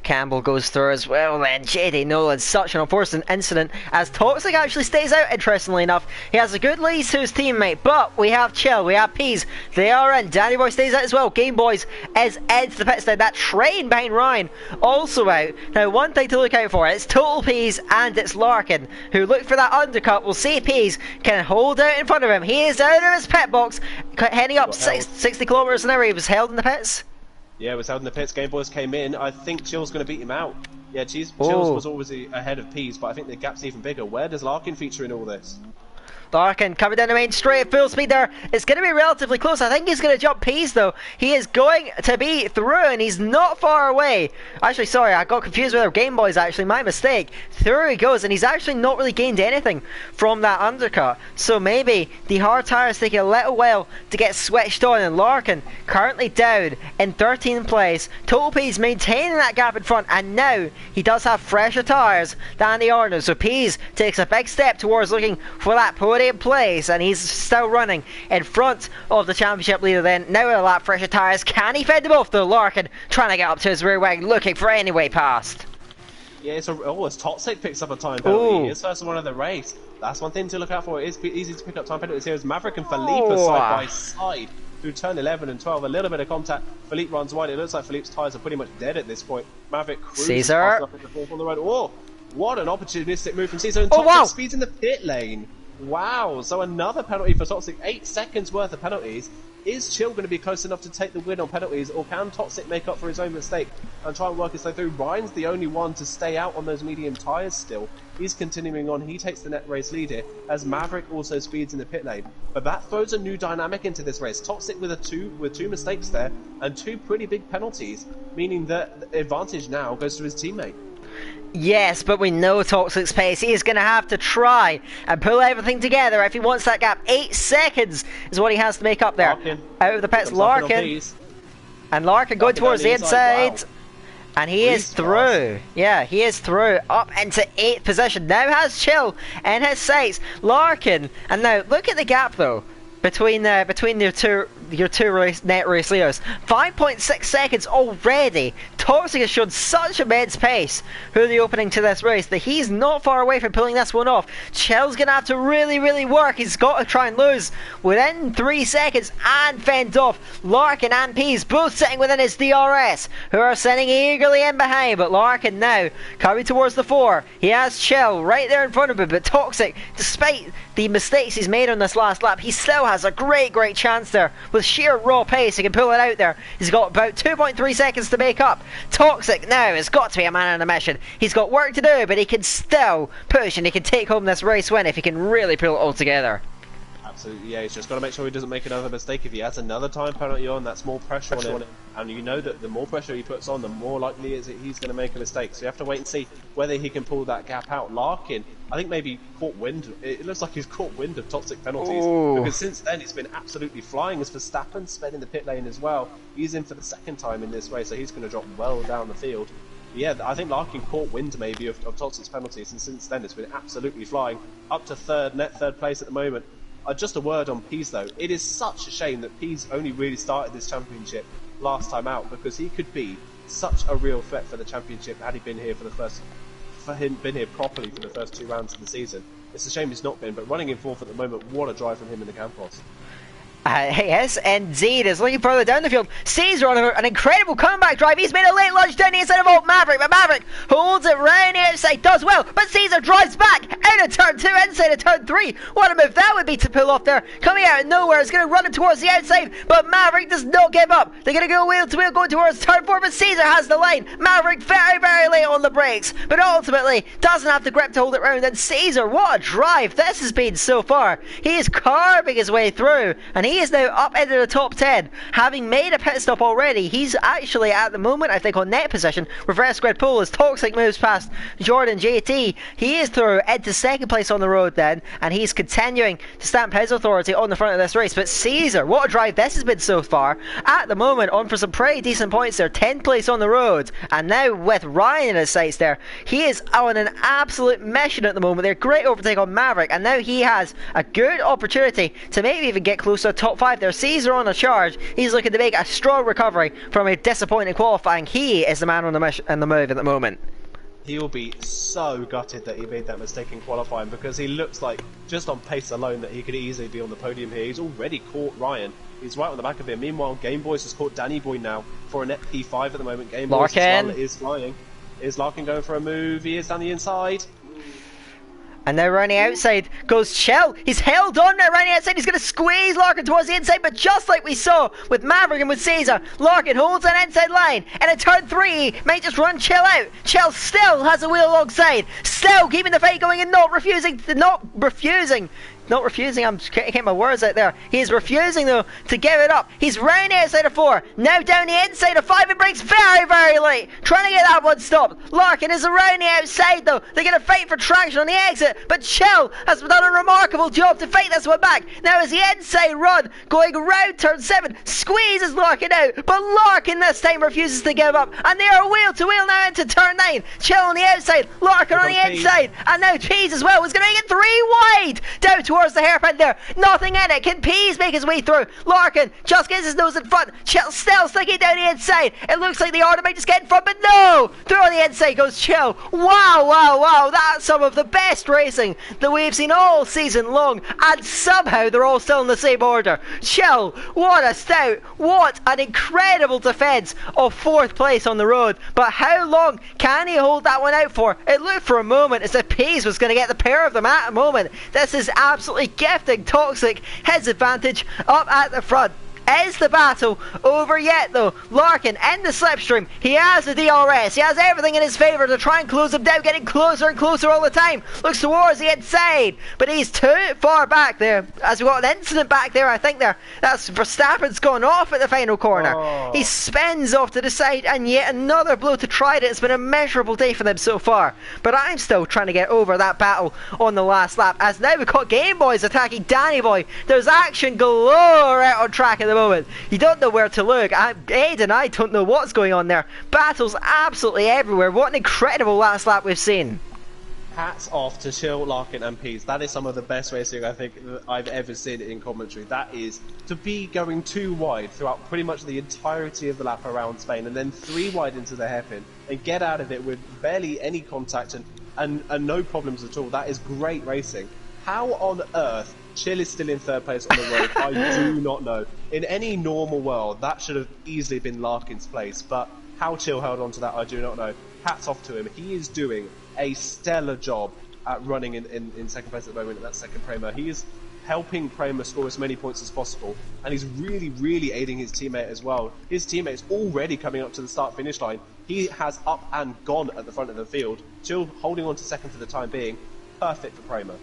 Campbell goes through as well then. JD Nolan, such an unfortunate incident as Toxic actually stays out, interestingly enough. He has a good lead to his teammate, but we have Chill, we have Peas, they are in. Danny Boy stays out as well. Game Boys is into the pits now. That train behind Ryan also out. Now one thing to look out for, it's Total Peas and it's Larkin who look for that undercut. We'll see if Peas can hold out in front of him. He is out of his pit box, heading up 60 kilometers an hour. He was held in the pits. Yeah, it was held in the pits. Game Boys came in. I think Chill's going to beat him out. Yeah, Chills was always ahead of Peas, but I think the gap's even bigger. Where does Larkin feature in all this? Larkin coming down the main straight, full speed there. It's going to be relatively close. I think he's going to jump Peas though. He is going to be through and he's not far away. Actually, sorry, I got confused with our Game Boys actually. My mistake. Through he goes and he's actually not really gained anything from that undercut. So maybe the hard tyre is taking a little while to get switched on, and Larkin currently down in 13th place. Total Peas maintaining that gap in front, and now he does have fresher tyres than the Arno. So Peas takes a big step towards looking for that podium place, and he's still running in front of the championship leader then. Now a lap fresher tyres. Can he fend them off though? Larkin trying to get up to his rear wing, looking for any way past. Yeah, it's Toxic picks up a time penalty. His first one of the race. That's one thing to look out for. It is easy to pick up time penalties here as Maverick and Felipe are side by side through turn 11 and 12. A little bit of contact. Felipe runs wide. It looks like Felipe's tyres are pretty much dead at this point. Maverick cruises past up at the fourth on the road. Oh, what an opportunistic move from Caesar, and Toxic speeds in the pit lane. Wow, so another penalty for Toxic. 8 seconds worth of penalties. Is Chill going to be close enough to take the win on penalties, or can Toxic make up for his own mistake and try and work his way through? Ryan's the only one to stay out on those medium tyres still. He's continuing on. He takes the net race lead here as Maverick also speeds in the pit lane. But that throws a new dynamic into this race. Toxic with two mistakes there and 2 pretty big penalties, meaning that the advantage now goes to his teammate. Yes, but we know Toxic's pace. He is going to have to try and pull everything together if he wants that gap. 8 seconds is what he has to make up there. Larkin. Out of the pits, Larkin. And Larkin going towards the inside. Wow. And he is through. Yeah, he is through. Up into 8th position. Now has Chill in his sights. Larkin. And now, look at the gap though. Between the your two net race leaders. 5.6 seconds already. Toxic has shown such immense pace through the opening to this race that he's not far away from pulling this one off. Chell's going to have to really work. He's got to try and lose within 3 seconds and fend off Larkin and Pease, both sitting within his DRS, who are sitting eagerly in behind. But Larkin now coming towards the 4. He has Chell right there in front of him, but Toxic, despite the mistakes he's made on this last lap, he still has a great chance there. With sheer raw pace, he can pull it out there. He's got about 2.3 seconds to make up. Toxic now has got to be a man on a mission. He's got work to do, but he can still push and he can take home this race win if he can really pull it all together. Absolutely, yeah, he's just got to make sure he doesn't make another mistake. If he has another time penalty on, that's more pressure on him. And you know that the more pressure he puts on, the more likely is it he's going to make a mistake. So you have to wait and see whether he can pull that gap out. Larkin, I think maybe caught wind. It looks like he's caught wind of toxic penalties. Ooh. Because since then he's been absolutely flying. As Verstappen sped in the pit lane as well. He's in for the second time in this race, so he's going to drop well down the field. Yeah, I think Larkin caught wind maybe of Toxic's penalties, and since then it's been absolutely flying. Up to net third place at the moment. Just a word on Pease though. It is such a shame that Pease only really started this championship last time out, because he could be such a real threat for the championship had he been here been here properly for the first 2 rounds of the season. It's a shame he's not been, but running in 4th at the moment, what a drive from him in the Campos. Yes, indeed. Is looking further down the field. Caesar on an incredible comeback drive. He's made a late lunge down the inside of old Maverick, but Maverick holds it round the outside, does well, but Caesar drives back out of turn 2, inside of turn 3. What a move that would be to pull off there. Coming out of nowhere, is going to run it towards the outside, but Maverick does not give up. They're going to go wheel to wheel, going towards turn 4, but Caesar has the line. Maverick very late on the brakes, but ultimately doesn't have the grip to hold it round. And Caesar, what a drive this has been so far. He is carving his way through, and he is now up into the top 10, having made a pit stop already. He's actually at the moment, I think, on net position. Reverse grid pull as Toxic moves past Jordan JT. He is through into 2nd place on the road then, and he's continuing to stamp his authority on the front of this race. But Caesar, what a drive this has been so far. At the moment, on for some pretty decent points there. 10th place on the road, and now with Ryan in his sights there, he is on an absolute mission at the moment. They're great overtake on Maverick, and now he has a good opportunity to maybe even get close to the top 5 there. Caesar on a charge. He's looking to make a strong recovery from a disappointing qualifying. He is the man on the mission and the move at the moment. He will be so gutted that he made that mistake in qualifying, because he looks like, just on pace alone, that he could easily be on the podium here. He's already caught Ryan. He's right on the back of him. Meanwhile, Game Boys has caught Danny Boy now for a net P5 at the moment. Game Boys as well is flying. Is Larkin going for a move? He is down the inside. And now around the outside goes Chell. He's held on now around the outside. He's going to squeeze Larkin towards the inside, but just like we saw with Maverick and with Caesar, Larkin holds an inside line, and in turn 3 might just run Chell out. Chell still has a wheel alongside, still keeping the fight going and not refusing, I'm getting my words out there. He is refusing though to give it up. He's round the outside of 4, now down the inside of 5 and breaks very late, trying to get that one stopped. Larkin is around the outside though. They're going to fight for traction on the exit, but Chell has done a remarkable job to fight this one back. Now as the inside run going round turn 7 squeezes Larkin out, but Larkin this time refuses to give up, and they are wheel to wheel now into turn 9. Chell on the outside, Larkin on the inside, and now Pease as well was going to make it 3 wide down towards the hairpin there. Nothing in it. Can Pease make his way through? Larkin just gets his nose in front. Chell still sticking down the inside. It looks like the order might just get in front, but no! Through on the inside goes Chell. Wow. That's some of the best racing that we've seen all season long, and somehow they're all still in the same order. Chell, what a stout. What an incredible defence of 4th place on the road. But how long can he hold that one out for? It looked for a moment as if Pease was going to get the pair of them at a moment. This is absolutely gifting Toxic his advantage up at the front. Is the battle over yet though? Larkin in the slipstream. He has the DRS. He has everything in his favour to try and close him down, getting closer and closer all the time. Looks towards the inside, but he's too far back there. As we got an incident back there, I think that's Verstappen's gone off at the final corner. He spins off to the side, and yet another blow to Trident. It's been a miserable day for them so far, but I'm still trying to get over that battle on the last lap, as now we've got Game Boys attacking Danny Boy. There's action galore out on track at the moment. You don't know where to look. Ed and I don't know what's going on there. Battles absolutely everywhere. What an incredible last lap we've seen. Hats off to Chill, Larkin and Pease. That is some of the best racing I think that I've ever seen in commentary. That is, to be going 2 wide throughout pretty much the entirety of the lap around Spain and then 3 wide into the hairpin and get out of it with barely any contact and no problems at all. That is great racing. How on earth Chill is still in 3rd place on the road, I do not know. In any normal world, that should have easily been Larkin's place, but how Chill held on to that, I do not know. Hats off to him. He is doing a stellar job at running in 2nd place at the moment in that 2nd Prema. He is helping Prema score as many points as possible, and he's really aiding his teammate as well. His teammate's already coming up to the start-finish line. He has up and gone at the front of the field. Chill holding on to 2nd for the time being. Perfect for Prema.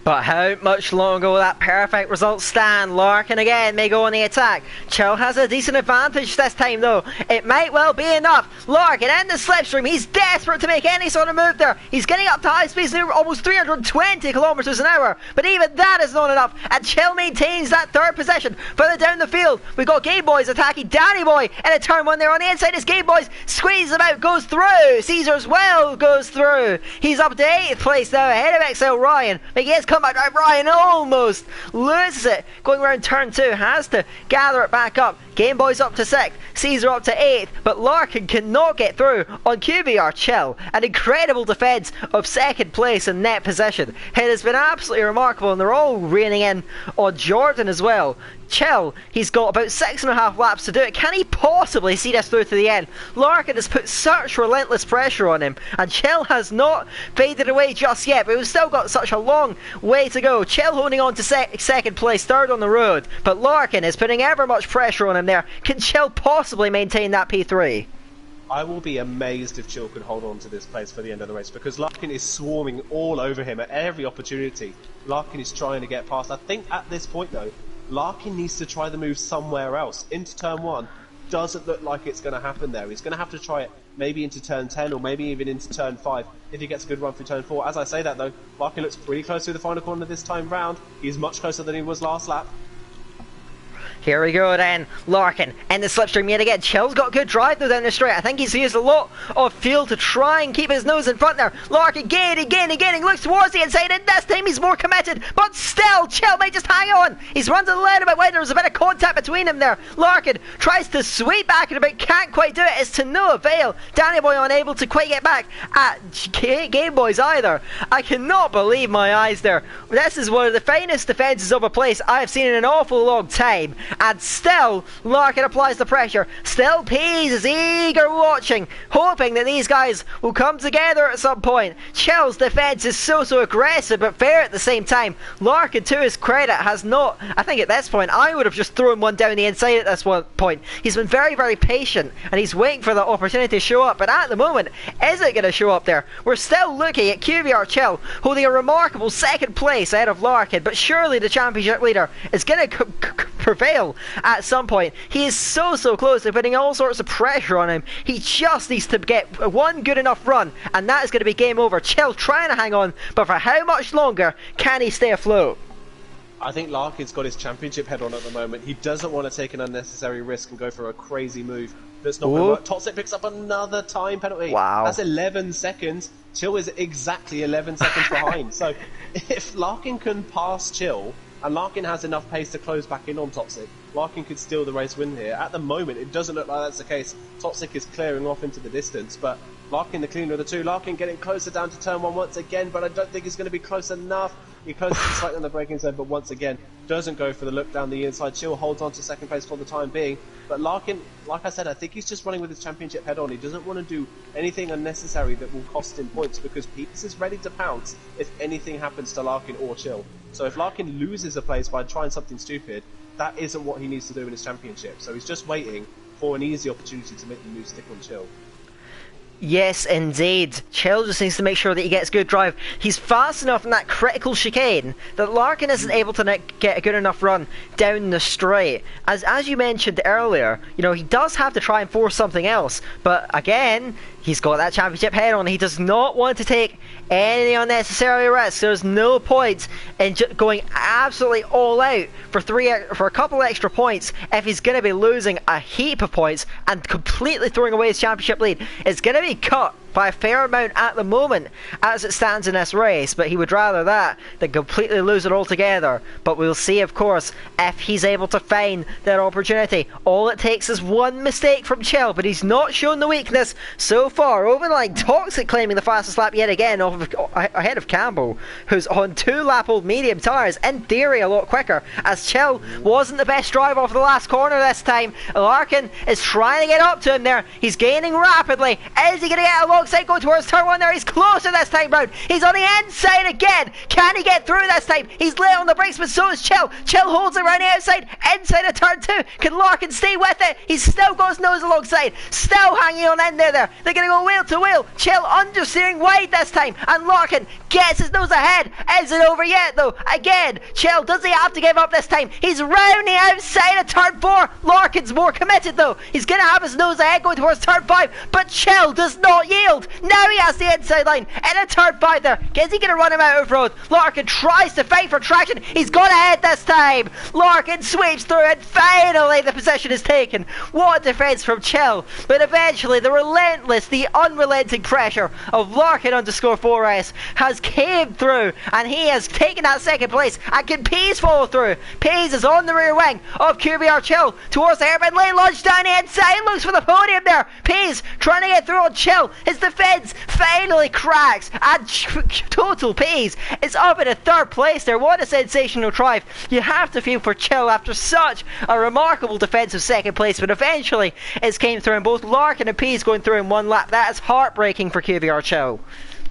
But how much longer will that perfect result stand? Larkin again may go on the attack. Chill has a decent advantage this time though. It might well be enough. Larkin in the slipstream. He's desperate to make any sort of move there. He's getting up to high speeds near almost 320 kilometers an hour. But even that is not enough. And Chill maintains that 3rd position. Further down the field, we've got Game Boys attacking Danny Boy in a turn 1 there on the inside. As Game Boys squeezes him out, goes through. Caesar as well goes through. He's up to 8th place now ahead of XL Ryan. But he has come back. Ryan almost loses it going around turn 2, has to gather it back up. Game Boy's up to 6th, Caesar up to 8th, but Larkin cannot get through on QBR Chill. An incredible defence of 2nd place in net position. It has been absolutely remarkable, and they're all reining in on Jordan as well. Chill, he's got about 6.5 laps to do it. Can he possibly see this through to the end? Larkin has put such relentless pressure on him, and Chill has not faded away just yet, but we've still got such a long way to go. Chill holding on to 2nd place, 3rd on the road, but Larkin is putting ever much pressure on him there. Can Chill possibly maintain that P3? I will be amazed if Chill could hold on to this place for the end of the race, because Larkin is swarming all over him at every opportunity. Larkin is trying to get past. I think at this point though, Larkin needs to try the move somewhere else. Into turn 1 doesn't look like it's going to happen there. He's going to have to try it maybe into turn 10 or maybe even into turn 5 if he gets a good run through turn 4. As I say that though, Larkin looks pretty close to the final corner this time round. He's much closer than he was last lap. Here we go then, Larkin in the slipstream yet again. Chill's got good drive though down the straight. I think he's used a lot of fuel to try and keep his nose in front there. Larkin gaining, looks towards the inside, and this time he's more committed, but still Chill might just hang on. He's run to the little bit wide, there was a bit of contact between him there. Larkin tries to sweep back in a bit, can't quite do it, it's to no avail. Danny Boy unable to quite get back at Game Boys either. I cannot believe my eyes there. This is one of the finest defences of a place I have seen in an awful long time. And still, Larkin applies the pressure. Still, Pease is eager watching, hoping that these guys will come together at some point. Chill's defence is so aggressive, but fair at the same time. Larkin, to his credit, has not... I think at this point, I would have just thrown one down the inside at this one point. He's been very patient, and he's waiting for the opportunity to show up. But at the moment, is it going to show up there? We're still looking at QBR Chill holding a remarkable 2nd place ahead of Larkin, but surely the championship leader is going to prevail at some point. He is so close to putting all sorts of pressure on him. He just needs to get one good enough run, and that is going to be game over. Chill trying to hang on, but for how much longer can he stay afloat? I think Larkin's got his championship head on at the moment. He doesn't want to take an unnecessary risk and go for a crazy move that's not going to work. Toxic picks up another time penalty. Wow. That's 11 seconds. Chill is exactly 11 seconds behind. So if Larkin can pass Chill, and Larkin has enough pace to close back in on Toxic, Larkin could steal the race win here. At the moment, it doesn't look like that's the case. Toxic is clearing off into the distance, but Larkin the cleaner of the two. Larkin getting closer down to turn 1 once again, but I don't think he's going to be close enough. He closes slightly on the braking zone, but once again, doesn't go for the look down the inside. Chill holds on to 2nd place for the time being. But Larkin, like I said, I think he's just running with his championship head on. He doesn't want to do anything unnecessary that will cost him points, because Peeps is ready to pounce if anything happens to Larkin or Chill. So if Larkin loses a place by trying something stupid, that isn't what he needs to do in his championship. So he's just waiting for an easy opportunity to make the move stick on Chill. Yes, indeed. Chill just needs to make sure that he gets good drive. He's fast enough in that critical chicane that Larkin isn't able to get a good enough run down the straight. As you mentioned earlier, you know, he does have to try and force something else. But again, he's got that championship head on. He does not want to take any unnecessary risks. There's no point in going absolutely all out for a couple extra points if he's going to be losing a heap of points and completely throwing away his championship lead. It's going to be cut by a fair amount at the moment as it stands in this race, but he would rather that than completely lose it altogether. But we'll see, of course, if he's able to find that opportunity. All it takes is one mistake from Chill, but he's not shown the weakness so far. Over the line, Toxic claiming the fastest lap yet again ahead of Campbell, who's on 2-lap-old medium tyres, in theory a lot quicker, as Chill wasn't the best driver off the last corner this time. Larkin is trying to get up to him there. He's gaining rapidly. Is he going to get alongside, going towards turn 1 there? He's closer this time round. He's on the inside again. Can he get through this time? He's late on the brakes, but so is Chill. Chill holds it around the outside, inside of turn 2. Can Larkin stay with it? He's still got his nose alongside, still hanging on in there. They're going to go wheel to wheel. Chill understeering wide this time, and Larkin gets his nose ahead. Is it over yet though? Again, Chill, does he have to give up this time? He's round the outside of turn 4. Larkin's more committed though. He's going to have his nose ahead going towards turn 5, but Chill does not yield. Now he has the inside line in a turn 5 there. Is he going to run him out of road? Larkin tries to fight for traction. He's got ahead this time. Larkin sweeps through, and finally the position is taken. What a defence from Chill. But eventually the relentless, the unrelenting pressure of Larkin_4S has came through, and he has taken that second place. And can Pease follow through? Pease is on the rear wing of QBR Chill towards the hairpin lane, launched down the inside, looks for the podium there. Pease trying to get through on Chill. His defence finally cracks, and Total Pease is up in a 3rd place there. What a sensational drive. You have to feel for Chill after such a remarkable defensive 2nd place, but eventually it's came through, and both Larkin and Pease going through in 1 lap. That is heartbreaking for QBR Chill.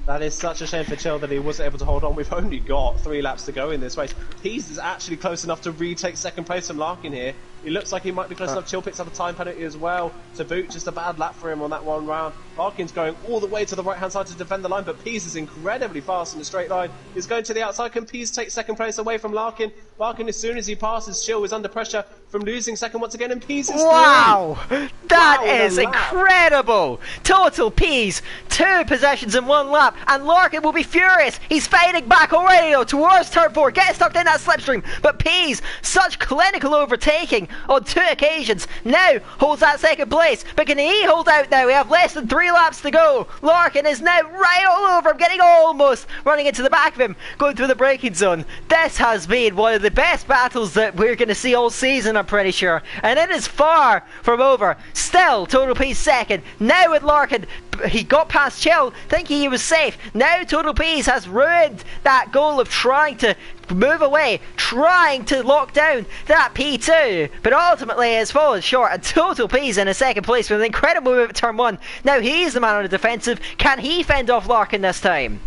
That is such a shame for Chill that he wasn't able to hold on. We've only got 3 laps to go in this race. Pease is actually close enough to retake 2nd place from Larkin here. It looks like he might be close enough. Chill picks up a time penalty as well to boot. Just a bad lap for him on that one round. Larkin's going all the way to the right-hand side to defend the line, but Pease is incredibly fast in the straight line. He's going to the outside. Can Pease take 2nd place away from Larkin? Larkin, as soon as he passes Chill, is under pressure from losing 2nd once again, and Pease is wow! through. That is incredible! Total Pease, 2 possessions in 1 lap, and Larkin will be furious. He's fighting back already though towards turn 4, gets stuck in that slipstream, but Pease, such clinical overtaking on 2 occasions, now holds that 2nd place. But can he hold out now? We have less than 3 laps to go. Larkin is now right all over him, getting almost running into the back of him, going through the braking zone. This has been one of the best battles that we're going to see all season, I'm pretty sure, and it is far from over. Still Total Pease 2nd. Now with Larkin, he got past Chill thinking he was safe. Now Total Pease has ruined that goal of trying to move away, trying to lock down that P2, but ultimately has fallen short, and Total Pease in a 2nd place with an incredible move at turn 1. Now he's the man on the defensive. Can he fend off Larkin this time?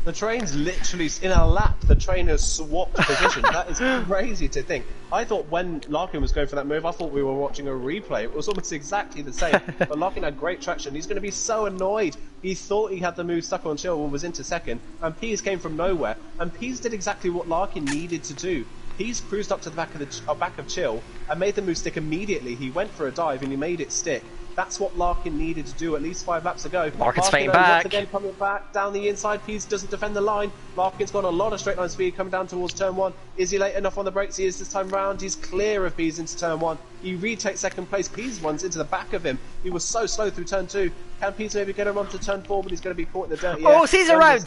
The train's literally, in a lap, the train has swapped position. That is crazy to think. I thought when Larkin was going for that move, I thought we were watching a replay. It was almost exactly the same. But Larkin had great traction. He's going to be so annoyed. He thought he had the move stuck on Chill and was into 2nd. And Pease came from nowhere. And Pease did exactly what Larkin needed to do. Pease cruised up to the back of Chill and made the move stick immediately. He went for a dive and he made it stick. That's what Larkin needed to do at least 5 laps ago. Larkin's fighting back. Once again coming back down the inside. Pease doesn't defend the line. Larkin's got a lot of straight line speed coming down towards turn 1. Is he late enough on the brakes? He is this time round. He's clear of Pease into turn 1. He retakes 2nd place. Pease runs into the back of him. He was so slow through turn 2. Can Pease maybe get him onto turn 4? But he's going to be caught in the dirt. Oh, sees around.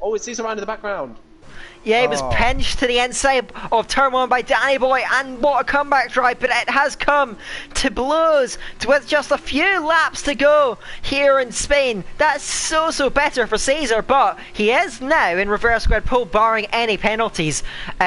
Oh, it sees around in the background. Yeah, he was pinched to the inside of turn 1 by Danny Boy, and what a comeback drive, but it has come to blows with just a few laps to go here in Spain. That's so better for Caesar, but he is now in reverse grid pole barring any penalties,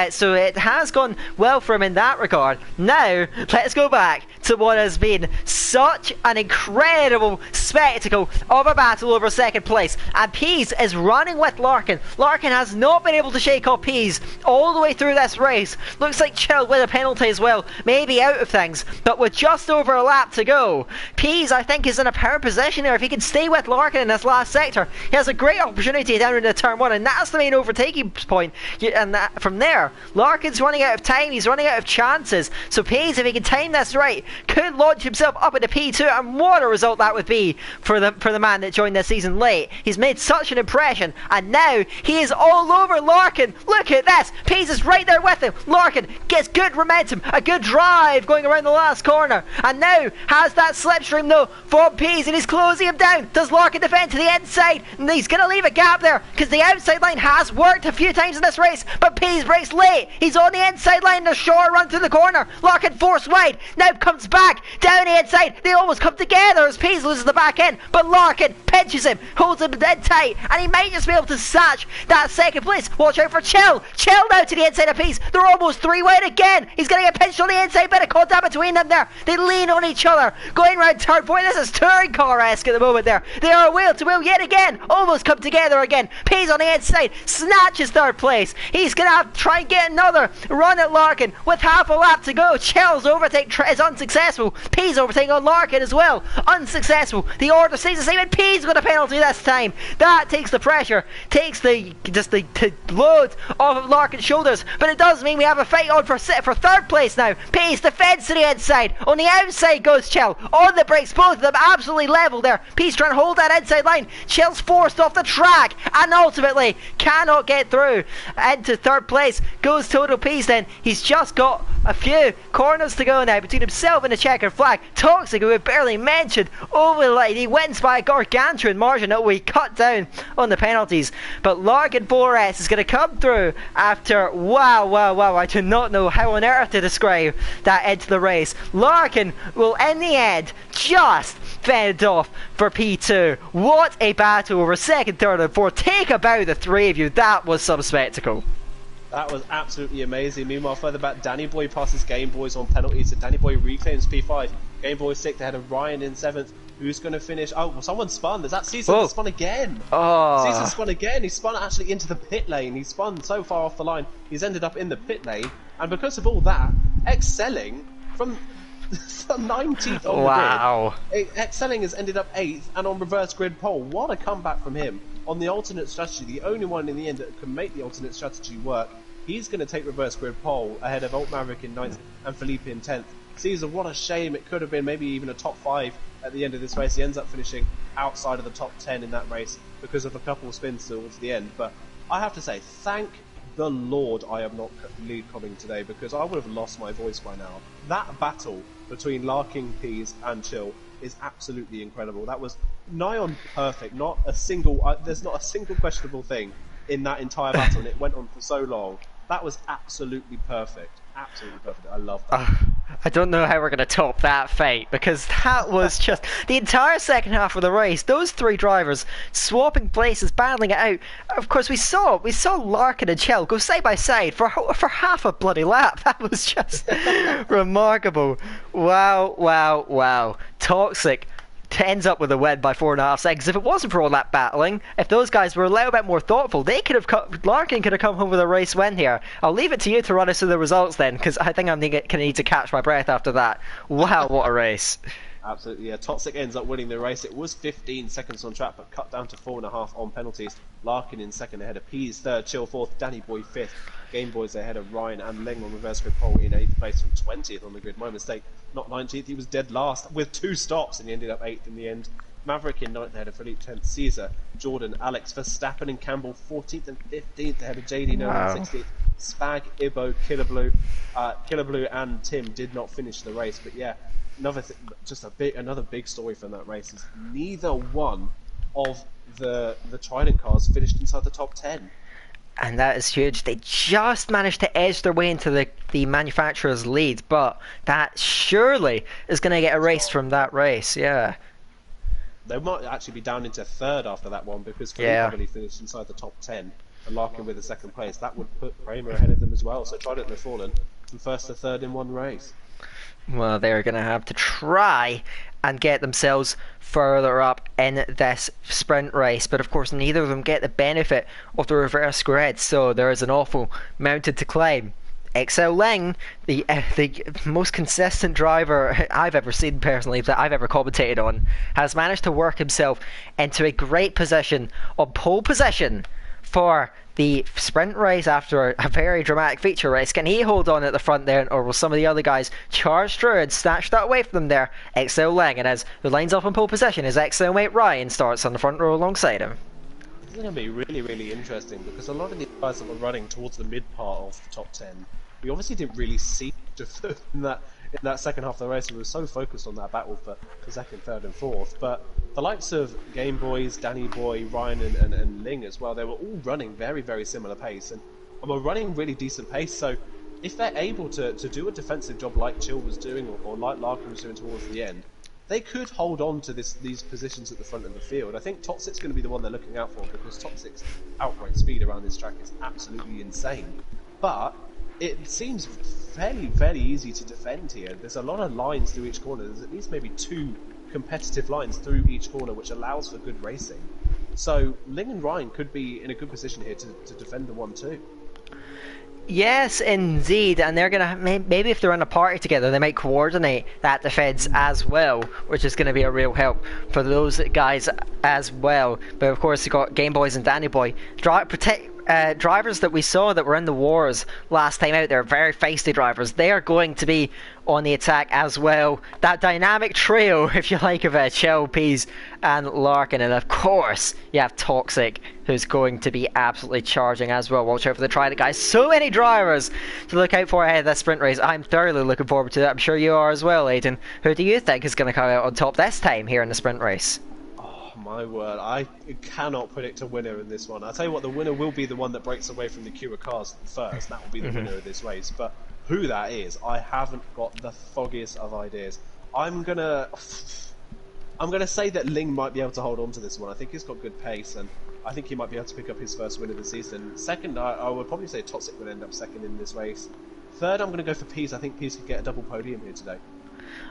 so it has gone well for him in that regard. Now, let's go back to what has been such an incredible spectacle of a battle over 2nd place, and Pease is running with Larkin. Larkin has not been able to shake off Pease all the way through this race. Looks like Chill with a penalty as well, maybe out of things, but with just over a lap to go, Pease I think is in a power position there. If he can stay with Larkin in this last sector, he has a great opportunity down into turn 1, and that's the main overtaking point. And from there, Larkin's running out of time, he's running out of chances, so Pease, if he can time this right, could launch himself up into P2, and what a result that would be for the man that joined this season late. He's made such an impression, and now he is all over Larkin. Look at this, Pease is right there with him. Larkin gets good momentum, a good drive going around the last corner, and now has that slipstream though from Pease, and he's closing him down. Does Larkin defend to the inside? And he's going to leave a gap there, because the outside line has worked a few times in this race, but Pease breaks late. He's on the inside line, a short run through the corner. Larkin forced wide, now comes back down the inside. They almost come together as Pease loses the back end, but Larkin pinches him, holds him dead tight, and he might just be able to snatch that second place. Watch out for Chill now to the inside of Pease. They're almost three wide again. He's going to get pinched on the inside, bit of contact between them there. They lean on each other going round turn 4. This is touring car-esque at the moment there. They are wheel to wheel yet again, almost come together again. Pease on the inside snatches third place. He's going to have to try and get another run at Larkin with half a lap to go. Chill's overtake is unsuccessful. Pease overtaking on Larkin as well, unsuccessful. The order stays the same, and Pease got a penalty this time. That takes the pressure, takes the load off of Larkin's shoulders, but it does mean we have a fight on for third place now. Pease defends to the inside, on the outside goes Chill, on the brakes, both of them absolutely level there. Pease trying to hold that inside line. Chill's forced off the track and ultimately cannot get through into third place. Goes Total Pease then. He's just got a few corners to go now between himself and the checkered flag. Toxic, who we barely mentioned, over the line. He wins by a gargantuan margin that we cut down on the penalties. But Larkin 4S is going to come through after wow. I do not know how on earth to describe that end to the race. Larkin will in the end just fend off for P2. What a battle over second, third and fourth. Take a bow, the three of you. That was some spectacle. That was absolutely amazing. Meanwhile, further back, Danny Boy passes Game Boys on penalties, and Danny Boy reclaims P5. Game Boy 6th ahead of Ryan in 7th. Who's going to finish? Oh, well, someone spun. There's that Caesar that spun again. Caesar spun again. He spun actually into the pit lane. He spun so far off the line, he's ended up in the pit lane. And because of all that, excelling from 19th on the grid. Excelling has ended up 8th and on reverse grid pole. What a comeback from him on the alternate strategy. The only one in the end that can make the alternate strategy work. He's going to take reverse grid pole ahead of Alt Maverick in 9th and Felipe in 10th. Caesar, what a shame. It could have been maybe even a top 5 at the end of this race. He ends up finishing outside of the top 10 in that race because of a couple of spins towards the end. But I have to say, thank the Lord I am not lead coming today, because I would have lost my voice by now. That battle between Larkin, Pease and Chill is absolutely incredible. That was nigh on perfect. Not a single there's not a single questionable thing in that entire battle, and it went on for so long. That was absolutely perfect. Absolutely perfect. I love that. I don't know how we're going to top that fight, because that was just the entire second half of the race. Those three drivers swapping places, battling it out. Of course, we saw Larkin and Chill go side by side for half a bloody lap. That was just remarkable. Wow. Toxic ends up with a win by 4.5 seconds. If it wasn't for all that battling, if those guys were a little bit more thoughtful, Larkin could have come home with a race win here. I'll leave it to you to run us through the results then, because I think I'm going to need to catch my breath after that. Wow, what a race. Absolutely, yeah. Toxic ends up winning the race. It was 15 seconds on track, but cut down to 4.5 on penalties. Larkin in second ahead of Pease, third, Chill fourth, Danny Boy fifth. Game Boys ahead of Ryan and Ling on reverse grid pole in 8th place from 20th on the grid. My mistake, not 19th. He was dead last with 2 stops, and he ended up 8th in the end. Maverick in 9th ahead of Philippe 10th, Caesar, Jordan, Alex, Verstappen and Campbell 14th and 15th ahead of JD Nolan 16th. Spag, Ibo, Killer Blue and Tim did not finish the race, but yeah, another big story from that race is neither one of the Trident cars finished inside the top 10. And that is huge. They just managed to edge their way into the manufacturer's lead, but that surely is going to get erased from that race, yeah. They might actually be down into third after that one, because Philippe probably finished inside the top 10 and Larkin with the second place. That would put Kramer ahead of them as well, so Trident have fallen from first to third in one race. Well, they're going to have to try and get themselves further up in this sprint race, but of course neither of them get the benefit of the reverse grid, so there is an awful mountain to climb. XL Ling, the most consistent driver I've ever seen personally, that I've ever commentated on, has managed to work himself into a great position on pole position for the sprint race after a very dramatic feature race. Can he hold on at the front there, or will some of the other guys charge through and snatch that away from them there? Exo Leng, and as the lines off in pole position, his Exo mate Ryan starts on the front row alongside him. It's going to be really, really interesting because a lot of the guys that were running towards the mid part of the top 10, we obviously didn't really see in that second half of the race. We were so focused on that battle for second, third and fourth. But the likes of Game Boys, Danny Boy, Ryan and Ling as well, they were all running very, very similar pace and were running really decent pace. So if they're able to do a defensive job like Chill was doing or like Larkin was doing towards the end, they could hold on to these positions at the front of the field. I think Toxic's going to be the one they're looking out for because Toxic's outright speed around this track is absolutely insane. But it seems fairly easy to defend here. There's a lot of lines through each corner. There's at least maybe 2 competitive lines through each corner, which allows for good racing. So Ling and Ryan could be in a good position here to defend the 1-2. Yes, indeed, and they're gonna maybe if they're in a party together, they might coordinate that defense as well, which is going to be a real help for those guys as well. But of course, you got Game Boys and Danny Boy drivers that we saw that were in the wars last time out. They're very feisty drivers. They are going to be on the attack as well. That dynamic trio, if you like, of Chill, Peas and Larkin, and of course you have Toxic, who's going to be absolutely charging as well. Watch out for the Trident guys. So many drivers to look out for ahead of this sprint race. I'm thoroughly looking forward to that. I'm sure you are as well, Aiden. Who do you think is going to come out on top this time here in the sprint race? My word, I cannot predict a winner in this one. I'll tell you what, the winner will be the one that breaks away from the queue of cars first. That will be the winner of this race. But who that is, I haven't got the foggiest of ideas. I'm gonna say that Ling might be able to hold on to this one. I think he's got good pace, and I think he might be able to pick up his first win of the season. Second, I would probably say Toxic would end up second in this race. Third, I'm going to go for Peas. I think Peas could get a double podium here today.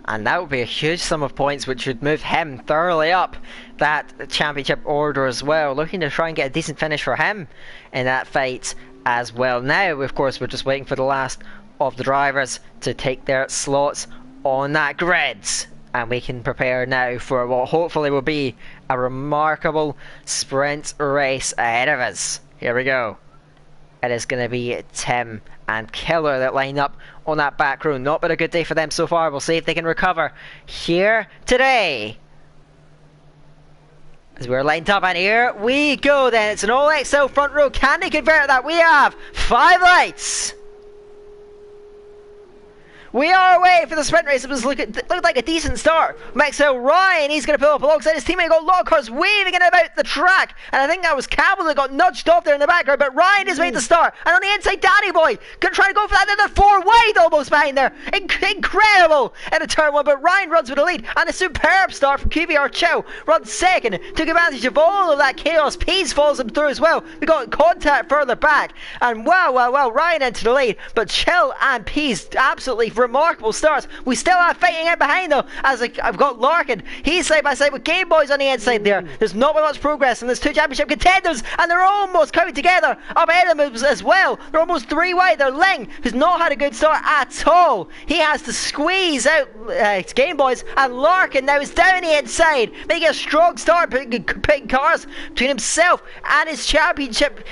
And that would be a huge sum of points, which would move him thoroughly up that championship order as well. Looking to try and get a decent finish for him in that fight as well. Now, of course, we're just waiting for the last of the drivers to take their slots on that grid. And we can prepare now for what hopefully will be a remarkable sprint race ahead of us. Here we go. It is going to be Tim and Killer that line up on that back row. Not been a good day for them so far. We'll see if they can recover here today. As we're lined up, and here we go then. It's an all-XL front row. Can they convert that? We have 5 lights. We are away for the sprint race. It looked like a decent start. Maxwell Ryan, he's going to pull up alongside his teammate. Got Lockhurst weaving in about the track. And I think that was Campbell that got nudged off there in the background. But Ryan has made the start. And on the inside, Danny Boy going to try to go for that. Then they're 4 wide almost behind there. Incredible in a turn 1. But Ryan runs with the lead. And a superb start from QVR Chow. Runs second. Took advantage of all of that chaos. Pease follows him through as well. We got contact further back. And wow. Ryan into the lead. But Chill and Pease absolutely remarkable starts. We still have fighting out behind though, as I've got Larkin. He's side by side with Game Boys on the inside there. There's not much progress, and there's 2 championship contenders, and they're almost coming together up ahead of them as well. They're almost 3 wide. They're Ling, who's not had a good start at all. He has to squeeze out Game Boys, and Larkin now is down the inside, making a strong start, putting cars between himself and his championship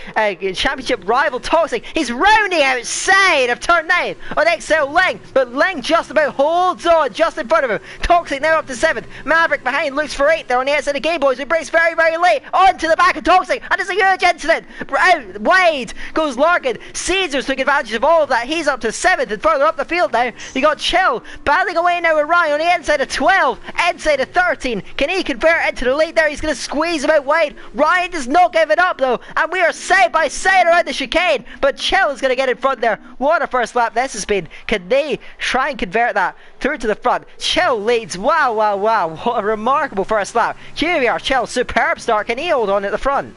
rival Toxic. He's rounding outside of turn 9 on XL Ling, but Ling just about holds on just in front of him. Toxic now up to 7th. Maverick behind looks for 8th there on the outside of Game Boys, who breaks very late onto the back of Toxic, and it's a huge incident. Out wide goes Larkin. Caesars took advantage of all of that. He's up to 7th and further up the field now. You got Chill battling away now with Ryan on the inside of 12, inside of 13. Can he convert into the lead there? He's going to squeeze him out wide. Ryan does not give it up though, and we are side by side around the chicane, but Chill is going to get in front there. What a first lap this has been. Can they try and convert that through to the front? Chill leads. Wow. What a remarkable first lap. Here we are, Chill. Superb start. Can he hold on at the front?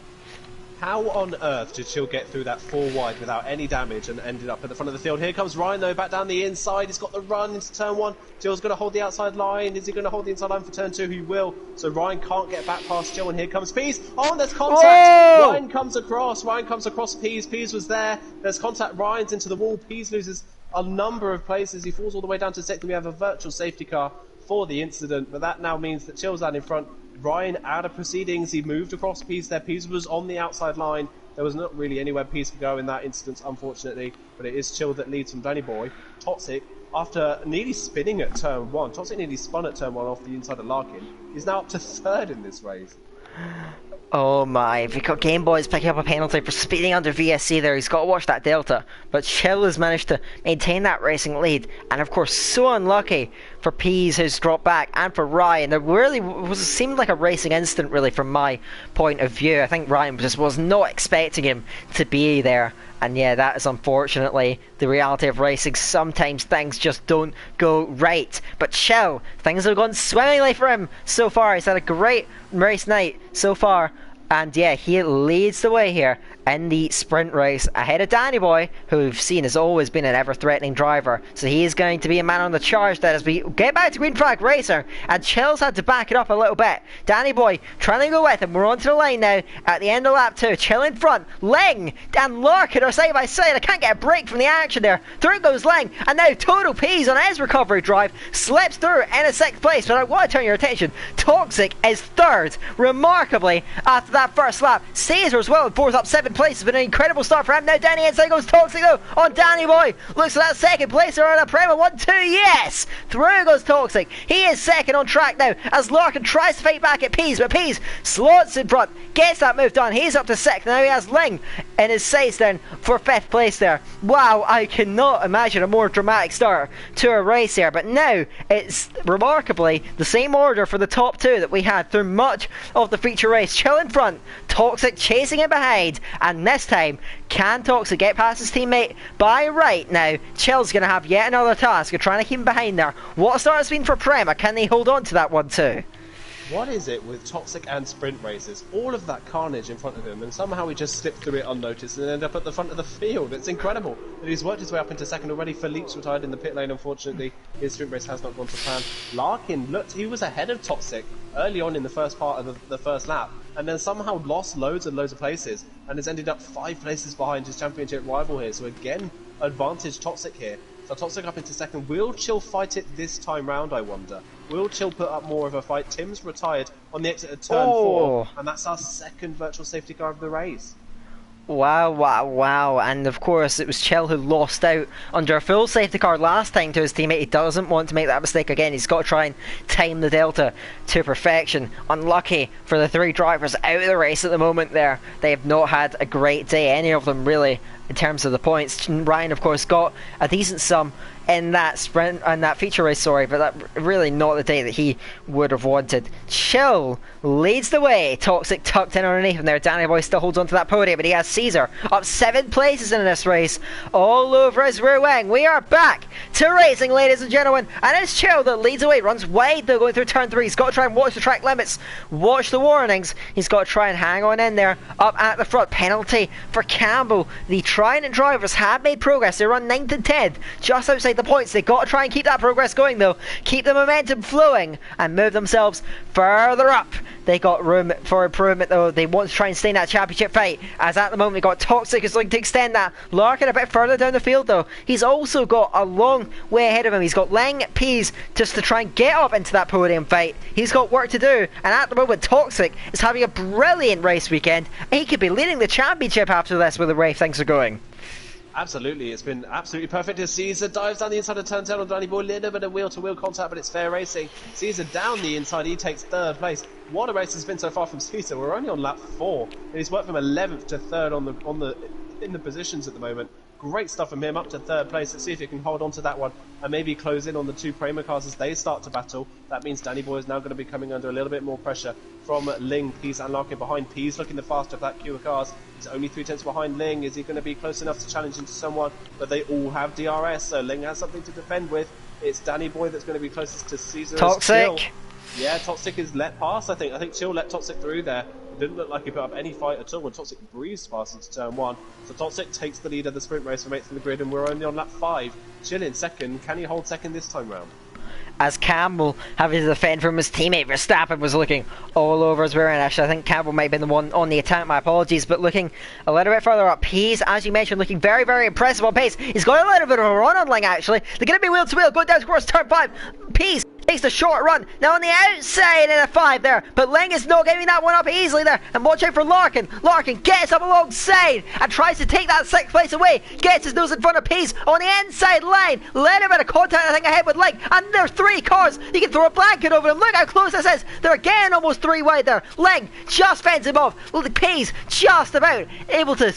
How on earth did Chill get through that 4 wide without any damage and ended up at the front of the field? Here comes Ryan though, back down the inside. He's got the run into turn 1. Chill's going to hold the outside line. Is he going to hold the inside line for turn 2? He will. So Ryan can't get back past Chill, and here comes Pease. Oh, there's contact. Whoa! Ryan comes across Pease. Pease was there. There's contact. Ryan's into the wall. Pease loses a number of places. He falls all the way down to 6th. We have a virtual safety car for the incident, but that now means that Chill's out in front. Ryan out of proceedings. He moved across Pease there. Pease was on the outside line. There was not really anywhere Peas could go in that instance, unfortunately, but it is Chill that leads from Danny Boy. Toxic, after nearly spinning at turn 1, Toxic nearly spun at turn 1 off the inside of Larkin. He's now up to 3rd in this race. Oh my, we've got Game Boys picking up a penalty for speeding under VSC there. He's got to watch that delta. But Chill has managed to maintain that racing lead. And of course, so unlucky for Peas, who's dropped back, and for Ryan. There really seemed like a racing instant, really, from my point of view. I think Ryan just was not expecting him to be there. And yeah, that is unfortunately the reality of racing. Sometimes things just don't go right. But Chill, things have gone swimmingly for him so far. He's had a great race night so far. And yeah, he leads the way here in the sprint race ahead of Danny Boy, who we've seen has always been an ever-threatening driver. So he is going to be a man on the charge that as we get back to Green Flag Racer, and Chill's had to back it up a little bit. Danny Boy trying to go with him. We're onto the line now at the end of lap 2. Chill in front. Ling and Larkin are side by side. I can't get a break from the action there. Through goes Ling, and now Total Peas on his recovery drive slips through in a 6th place. But I want to turn your attention, Toxic is 3rd, remarkably, after that first lap. Caesar as well, 4th up 7 places, but an incredible start for him. Now Danny inside goes Toxic though on Danny Boy. Looks at that 2nd place there on a Prema 1-2. Yes! Through goes Toxic. He is 2nd on track now as Larkin tries to fight back at Peas, but Peas slots in front, gets that move done. He's up to 6th. Now he has Ling in his sights then for 5th place there. Wow, I cannot imagine a more dramatic start to a race here. But now it's remarkably the same order for the top 2 that we had through much of the feature race. Chill in front, Toxic chasing it behind, and this time, can Toxic get past his teammate by right now? Chill's going to have yet another task of trying to keep him behind there. What a start it's been for Prema. Can they hold on to that one too? What is it with Toxic and sprint races? All of that carnage in front of him, and somehow he just slipped through it unnoticed and ended up at the front of the field. It's incredible that he's worked his way up into 2nd already. Philippe's retired in the pit lane, unfortunately. His sprint race has not gone to plan. Larkin looked, he was ahead of Toxic early on in the first part of the first lap, and then somehow lost loads and loads of places, and has ended up 5 places behind his championship rival here. So again, advantage Toxic here. So Toxic up into 2nd. Will Chill fight it this time round, I wonder? Will Chill put up more of a fight? Tim's retired on the exit of turn 4, and that's our 2nd virtual safety car of the race. Wow, wow, wow. And of course it was Chill who lost out under a full safety car last time to his teammate. He doesn't want to make that mistake again. He's got to try and time the delta to perfection. Unlucky for the 3 drivers out of the race at the moment there. They have not had a great day, any of them really, in terms of the points. Ryan of course got a decent sum in that sprint and that feature race, sorry, but that really not the day that he would have wanted. Chill leads the way. Toxic tucked in underneath him there. Danny Boy still holds on to that podium, but he has Caesar up 7 places in this race, all over his rear wing. We are back to racing, ladies and gentlemen, and it's Chill that leads away. Runs wide though going through turn 3. He's got to try and watch the track limits, watch the warnings. He's got to try and hang on in there up at the front. Penalty for Campbell. The Trident drivers have made progress. They run 9th and 10th, just outside the points. They've got to try and keep that progress going though, keep the momentum flowing and move themselves further up. They got room for improvement though. They want to try and stay in that championship fight, as at the moment we got Toxic who's looking to extend that. Larkin a bit further down the field though. He's also got a long way ahead of him. He's got Ling, Peas just to try and get up into that podium fight. He's got work to do, and at the moment Toxic is having a brilliant race weekend. He could be leading the championship after this with the way things are going. Absolutely, it's been absolutely perfect as Caesar dives down the inside of turn 10 on Danny Boy. A little bit of wheel-to-wheel contact, but it's fair racing. Caesar down the inside, he takes 3rd place. What a race has been so far from Caesar. We're only on lap 4, and he's worked from 11th to 3rd in the positions at the moment. Great stuff from him, up to 3rd place. Let's see if he can hold on to that one and maybe close in on the 2 Prema cars as they start to battle. That means Danny Boy is now going to be coming under a little bit more pressure from Ling, Peas and Larkin behind. Peas looking the faster of that queue of cars. He's only 3 tenths behind Ling. Is he going to be close enough to challenge into someone? But they all have DRS, so Ling has something to defend with. It's Danny Boy that's going to be closest to Caesar. Toxic. Yeah, Toxic is let pass, I think. I think Chill let Toxic through there. It didn't look like he put up any fight at all when Toxic breezed past into turn 1. So Toxic takes the lead of the sprint race from 8th in the grid, and we're only on lap 5. Chill in 2nd. Can he hold 2nd this time round? As Campbell having to defend from his teammate, Verstappen was looking all over his rear end. Actually, I think Campbell might have been the one on the attack, my apologies, but looking a little bit further up. Peas, as you mentioned, looking very, very impressive on pace. He's got a little bit of a run on Ling, actually. They're going to be wheel to wheel, going down towards turn 5. Peas Takes the short run. Now on the outside in a 5 there. But Ling is not giving that one up easily there. And watch out for Larkin. Larkin gets up alongside and tries to take that 6th place away. Gets his nose in front of Peas on the inside line. Let a bit of contact, I think, ahead with Ling. And there's 3 cars. He can throw a blanket over him. Look how close this is. They're again almost 3 wide there. Ling just fends him off. Well, the Peas just about able to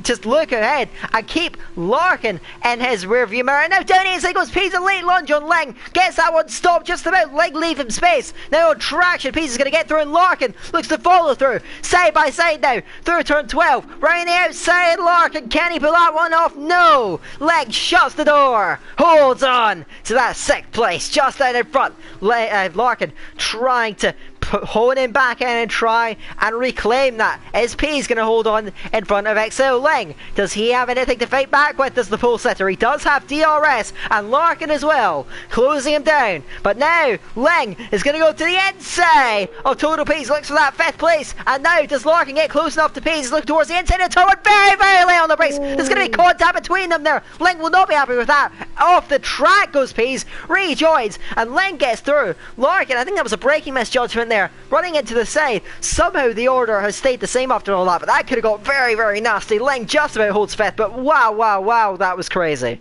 just look ahead and keep Larkin in his rear view mirror. And now down inside goes Peas, a late lunge on Ling. Gets that one stopped just about. Ling leave him space. Now on traction, Peas is going to get through, and Larkin looks to follow through. Side by side now, through turn 12. Round the outside, Larkin. Can he pull that one off? No. Ling shuts the door. Holds on to that 6th place just out in front. Larkin trying to hone him back in and try and reclaim that. Is Peas going to hold on in front of XL Ling? Does he have anything to fight back with as the pole setter? He does have DRS and Larkin as well, closing him down. But now Ling is going to go to the inside of Total Peas, looks for that 5th place. And now does Larkin get close enough to Peas? Look towards the inside and toward very, very late on the brakes. There's going to be contact between them there. Ling will not be happy with that. Off the track goes Peas, rejoins, and Ling gets through. Larkin, I think that was a braking misjudgment there. Running into the side. Somehow the order has stayed the same after all that, but that could have got very, very nasty. Ling just about holds 5th, but wow, that was crazy.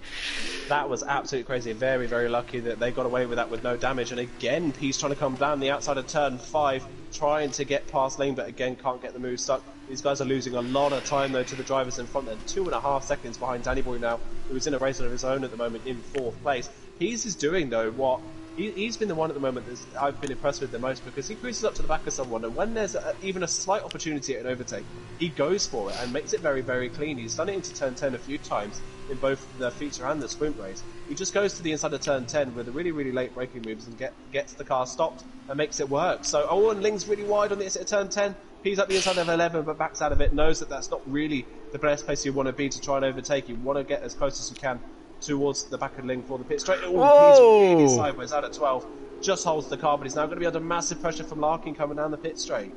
That was absolutely crazy. Very, very lucky that they got away with that with no damage. And again, he's trying to come down the outside of turn 5, trying to get past Ling, but again can't get the move stuck. These guys are losing a lot of time though to the drivers in front. They're 2.5 seconds behind Danny Boy now, who is in a race of his own at the moment in 4th place. Peas is doing though what he's been the one at the moment that I've been impressed with the most, because he cruises up to the back of someone, and when there's even a slight opportunity at an overtake, he goes for it and makes it very, very clean. He's done it into turn 10 a few times in both the feature and the sprint race. He just goes to the inside of turn 10 with the really, really late braking moves and gets the car stopped and makes it work. So, and Ling's really wide on the inside of turn 10. Peas up the inside of 11 but backs out of it, knows that that's not really the best place you want to be to try and overtake. You want to get as close as you can towards the back of Ling for the pit straight. Peas really sideways out at 12. Just holds the car, but he's now going to be under massive pressure from Larkin coming down the pit straight.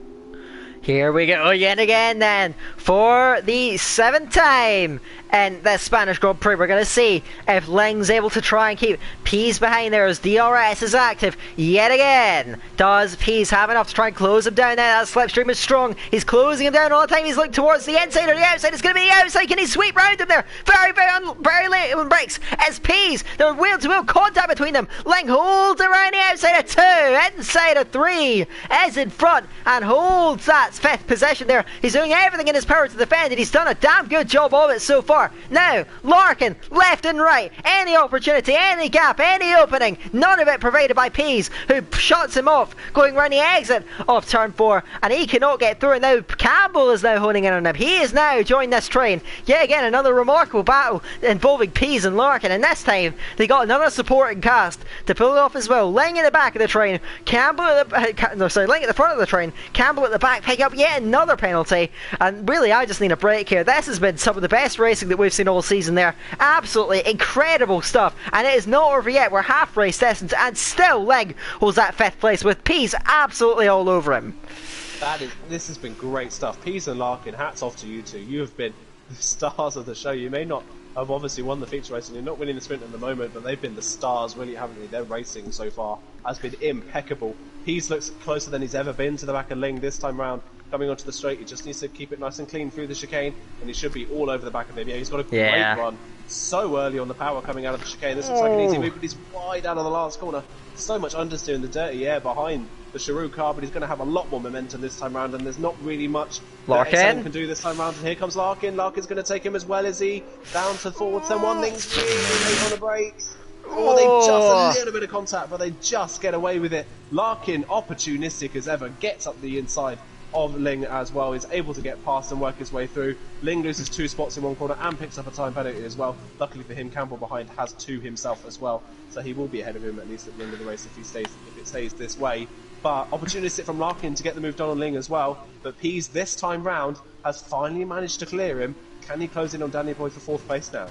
Here we go yet again then, for the 7th time in the Spanish Grand Prix. We're going to see if Ling's able to try and keep Peas behind there as DRS is active yet again. Does Peas have enough to try and close him down there? That slipstream is strong. He's closing him down all the time. He's looking towards the inside or the outside. It's going to be the outside. Can he sweep round him there? Very late on brakes. As Peas, there's wheel-to-wheel contact between them. Ling holds around the outside of 2, inside of 3, is in front and holds that 5th position there. He's doing everything in his power to defend it. He's done a damn good job of it so far. Now, Larkin, left and right, any opportunity, any gap, any opening, none of it provided by Peas, who shuts him off, going round the exit of turn 4, and he cannot get through. And now Campbell is now honing in on him. He is now joined this train. Yet again, another remarkable battle involving Peas and Larkin, and this time they got another supporting cast to pull it off as well. Ling at the back of the train, Campbell at the Ling at the front of the train, Campbell at the back, pick up yet another penalty. And really, I just need a break here. This has been some of the best racing that we've seen all season there. Absolutely incredible stuff, and it is not over yet. We're half race distance, and still Ling holds that 5th place with Peas absolutely all over him. This has been great stuff. Peas and Larkin, hats off to you two. You have been the stars of the show. You may not have obviously won the feature race and you're not winning the sprint at the moment, but they've been the stars, really, haven't they? Their racing so far has been impeccable. Peas looks closer than he's ever been to the back of Ling this time round. Coming onto the straight, he just needs to keep it nice and clean through the chicane, and he should be all over the back of him. Yeah, he's got a great run so early on the power coming out of the chicane. This looks like an easy move, but he's wide out of the last corner. So much understeer in the dirty air behind the Chiru car, but he's going to have a lot more momentum this time round, and there's not really much Larkin that XLM can do this time round. And here comes Larkin. Larkin's going to take him as well as he down to forward turn 1. Ling's really late on the brakes. Oh, they just a little bit of contact, but they just get away with it. Larkin, opportunistic as ever, gets up the inside of Ling as well, is able to get past and work his way through. Ling loses 2 spots in one corner and picks up a time penalty as well. Luckily for him, Campbell behind has 2 himself as well, so he will be ahead of him at least at the end of the race if it stays this way. But opportunistic from Larkin to get the move done on Ling as well. But Peas this time round has finally managed to clear him. Can he close in on Danny Boy for 4th place now?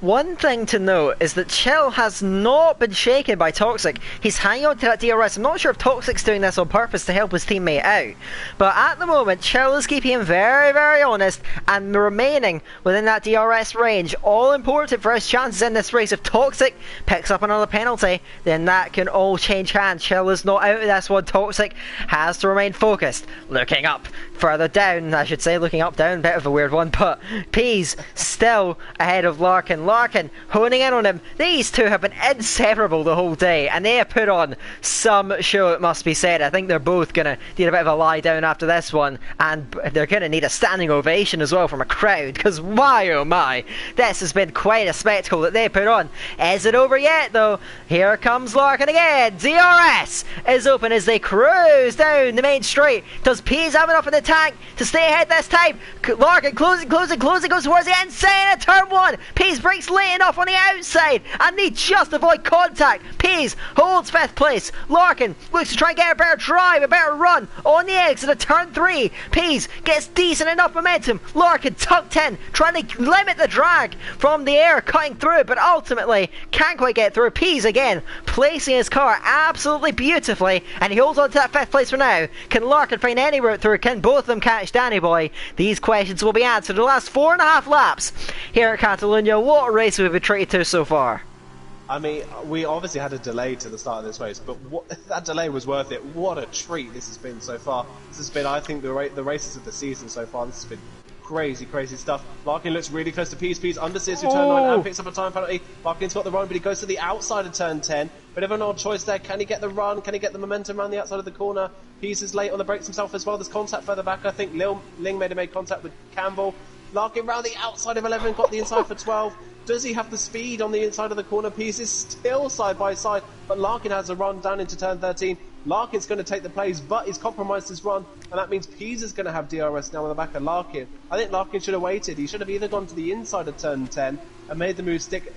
One thing to note is that Chill has not been shaken by Toxic. He's hanging on to that DRS. I'm not sure if Toxic's doing this on purpose to help his teammate out, but at the moment Chill is keeping him very, very honest and remaining within that DRS range. All important for his chances in this race. If Toxic picks up another penalty, then that can all change hands. Chill is not out of this one. Toxic has to remain focused. Looking up, further down, I should say, looking up, down, bit of a weird one, but Peas still ahead of Larkin. Larkin honing in on him. These two have been inseparable the whole day, and they have put on some show, it must be said. I think they're both going to need a bit of a lie down after this one, and they're going to need a standing ovation as well from a crowd, because my oh my, this has been quite a spectacle that they put on. Is it over yet though? Here comes Larkin again. DRS is open as they cruise down the main straight. Does Peas have enough in the tank to stay ahead this time? Larkin closing, goes towards the inside of turn one. Peas breaks late enough on the outside, and they just avoid contact. Peas holds 5th place. Larkin looks to try and get a better drive, a better run on the exit of turn 3. Peas gets decent enough momentum. Larkin tucked in, trying to limit the drag from the air, cutting through, but ultimately can't quite get through. Peas again placing his car absolutely beautifully, and he holds on to that 5th place for now. Can Larkin find any route through? Can both of them catch Danny Boy? These questions will be answered in the last 4.5 laps here at Catalunya. What a race we've been treated to so far. I mean, we obviously had a delay to the start of this race, but that delay was worth it. What a treat this has been so far. This has been, I think, the races of the season so far. This has been crazy, crazy stuff. Larkin looks really close to Peas. Peas understeers through turn 9 and picks up a time penalty. Larkin's got the run, but he goes to the outside of turn 10. Bit of an odd choice there. Can he get the run? Can he get the momentum around the outside of the corner? Peas is late on the brakes himself as well. There's contact further back. I think Ling may have made contact with Campbell. Larkin round the outside of 11, got the inside for 12. Does he have the speed on the inside of the corner? Peas is still side by side, but Larkin has a run down into turn 13. Larkin's going to take the place, but he's compromised his run, and that means Peas is going to have DRS now on the back of Larkin. I think Larkin should have waited. He should have either gone to the inside of turn 10 and made the move stick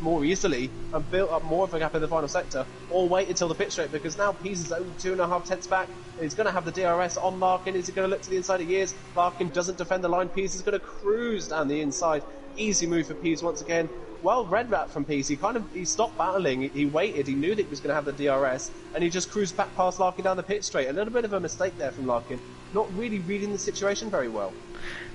more easily, and built up more of a gap in the final sector, or wait until the pit straight, because now Peas is only 2.5 tenths back. He's going to have the DRS on Larkin. Is he going to look to the inside of Years? Larkin doesn't defend the line. Peas is going to cruise down the inside. Easy move for Peas once again. Well read that from Peas. He stopped battling. He waited. He knew that he was going to have the DRS, and he just cruised back past Larkin down the pit straight. A little bit of a mistake there from Larkin. Not really reading the situation very well.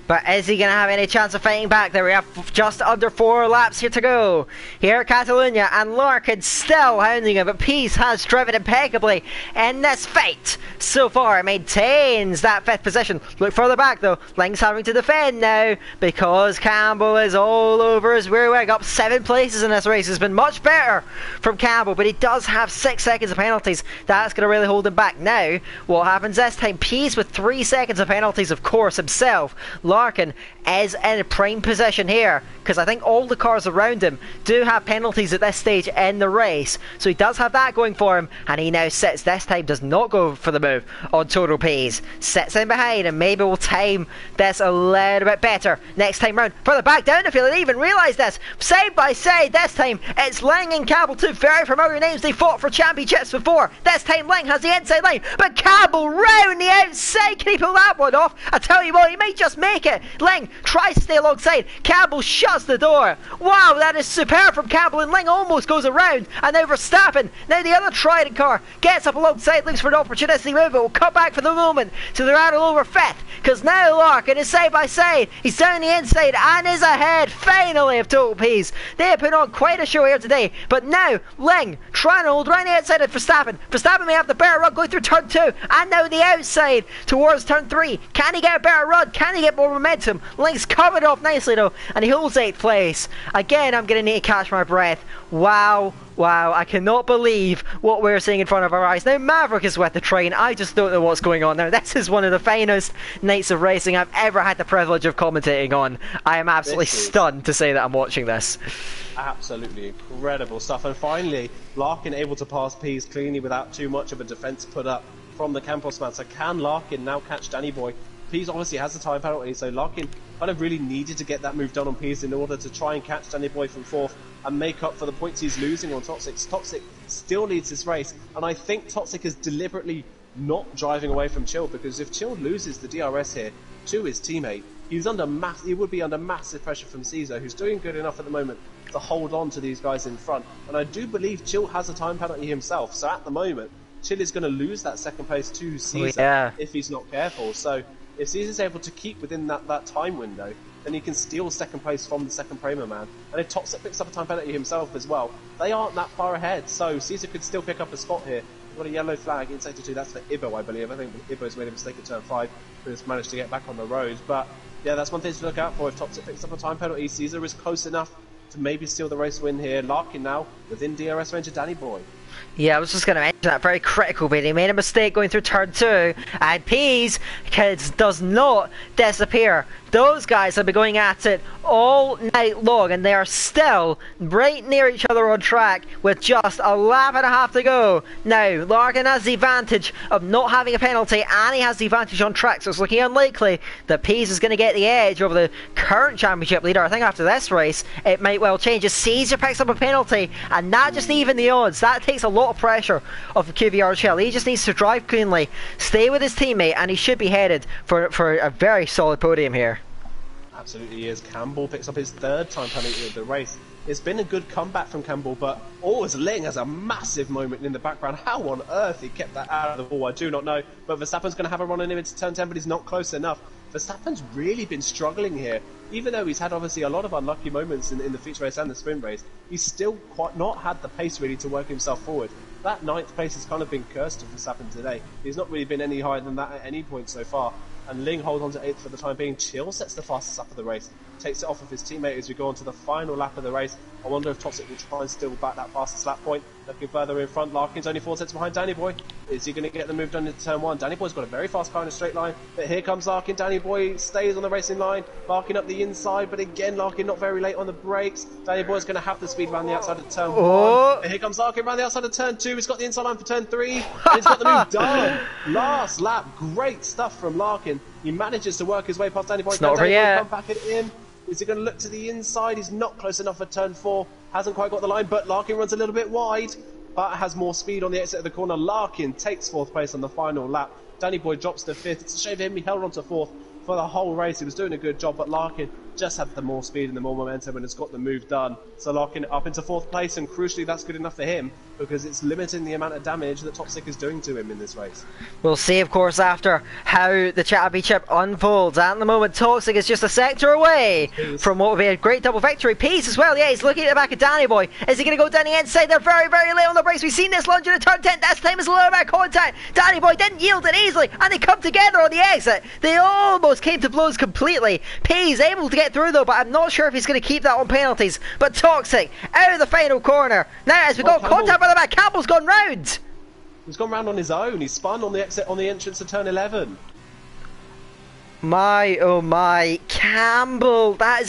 But is he going to have any chance of fighting back? There we have just under 4 laps here to go here at Catalunya, and Larkin still hounding him, but Peas has driven impeccably in this fight. So far, maintains that 5th position. Look further back though. Ling's having to defend now because Campbell is all over his rear wing. Up 7 places in this race. Has been much better from Campbell, but he does have 6 seconds of penalties. That's going to really hold him back. Now, what happens this time? Peas with 3 seconds of penalties, of course, himself. Larkin is in a prime position here, because I think all the cars around him do have penalties at this stage in the race, so he does have that going for him, and he now sits. This time does not go for the move on Total Peas, sits in behind, and maybe will time this a little bit better next time round. Further back down the field, I didn't even realise this. Side by side this time, it's Ling and Campbell, two very familiar names. They fought for championships before. This time Ling has the inside line, but Campbell round the outside. Can he pull that one off? I tell you what, he might just make it. Ling tries to stay alongside. Campbell shuts the door. Wow, that is superb from Campbell, and Ling almost goes around. And now Verstappen, now the other Trident car, gets up alongside, looks for an opportunistic move, but will cut back for the moment to the rattle over 5th, because now Larkin is side by side. He's down the inside and is ahead finally of Total Peas. They have put on quite a show here today, but now Ling trying to hold around the outside of Verstappen. Verstappen may have the better run going through turn 2 and now the outside towards turn 3. Can he get a better run? Can he get more momentum? Ling's covered off nicely though, and he holds 8th place. Again, I'm going to need to catch my breath. Wow, I cannot believe what we're seeing in front of our eyes. Now Maverick is with the train. I just don't know what's going on there. This is one of the finest nights of racing I've ever had the privilege of commentating on. I am absolutely stunned to say that I'm watching this. Absolutely incredible stuff. And finally, Larkin able to pass Peas cleanly without too much of a defence put up from the Campos man. So can Larkin now catch Danny Boy? Peas obviously has the time penalty, so Larkin kind of really needed to get that move done on Peas in order to try and catch Danny Boy from 4th and make up for the points he's losing on Toxic. Toxic still leads this race, and I think Toxic is deliberately not driving away from Chill, because if Chill loses the DRS here to his teammate, he would be under massive pressure from Caesar, who's doing good enough at the moment to hold on to these guys in front. And I do believe Chill has a time penalty himself, so at the moment, Chill is going to lose that second place to Caesar if he's not careful. So if Caesar's able to keep within that time window, then he can steal second place from the second Prema man. And if Toxic picks up a time penalty himself as well, they aren't that far ahead. So Caesar could still pick up a spot here. We've got a yellow flag in sector 2, that's for Ibo, I believe. I think Ibo's made a mistake at turn 5, but has managed to get back on the road. But yeah, that's one thing to look out for. If Toxic picks up a time penalty, Caesar is close enough to maybe steal the race win here. Larkin now within DRS range of Danny Boy. Yeah, I was just going to mention that, very critical bit. He made a mistake going through turn 2, and Peas does not disappear. Those guys have been going at it all night long, and they are still right near each other on track with just a lap and a half to go. Now, Larkin has the advantage of not having a penalty, and he has the advantage on track, so it's looking unlikely that Peas is going to get the edge over the current championship leader. I think after this race, it might well change as Caesar picks up a penalty, and that just even the odds. That takes a lot of pressure off the QVRHL. He just needs to drive cleanly, stay with his teammate, and he should be headed for a very solid podium here. Absolutely he is. Campbell picks up his third time penalty of the race. It's been a good comeback from Campbell, but always Ling has a massive moment in the background. How on earth he kept that out of the ball, I do not know. But Verstappen's going to have a run on him into turn 10, but he's not close enough. Verstappen's really been struggling here. Even though he's had obviously a lot of unlucky moments in the feature race and the sprint race, he's still quite not had the pace really to work himself forward. That 9th place has kind of been cursed to Verstappen today. He's not really been any higher than that at any point so far. And Ling holds on to 8th for the time being. Chill sets the fastest lap of the race, takes it off of his teammate as we go on to the final lap of the race. I wonder if Toxic will try and steal back that fastest lap point. Looking further in front, Larkin's only 4 tenths behind Danny Boy. Is he going to get the move done into turn 1? Danny Boy's got a very fast car in a straight line, but here comes Larkin. Danny Boy stays on the racing line, Larkin up the inside, but again Larkin not very late on the brakes. Danny Boy's going to have the speed around the outside of turn 1. But here comes Larkin around the outside of turn 2. He's got the inside line for turn 3, and he's got the move done. Last lap, great stuff from Larkin. He manages to work his way past Danny Boy. It's not over yet. Come back at him. Is he going to look to the inside? He's not close enough for turn 4. Hasn't quite got the line, but Larkin runs a little bit wide, but has more speed on the exit of the corner. Larkin takes 4th place on the final lap. Danny Boy drops to 5th. It's a shame for him. He held on to 4th for the whole race. He was doing a good job, but Larkin just had the more speed and the more momentum and has got the move done. So Larkin up into 4th place, and crucially that's good enough for him because it's limiting the amount of damage that Toxic is doing to him in this race. We'll see, of course, after how the championship unfolds. At the moment, Toxic is just a sector away from what will be a great double victory. Peace as well, yeah, he's looking at the back of Danny Boy. Is he going to go down the inside? They're very, very late on the brakes. We've seen this lunge in a turn 10. This time is a little bit of contact. Danny Boy didn't yield it easily, and they come together on the exit. They almost came to blows completely. Peace able to get through though, but I'm not sure if he's going to keep that on penalties. But Toxic out of the final corner. Now, as we got contact by the back, Campbell's gone round. He's gone round on his own. He's spun on the exit on the entrance to turn 11. My oh my, Campbell, that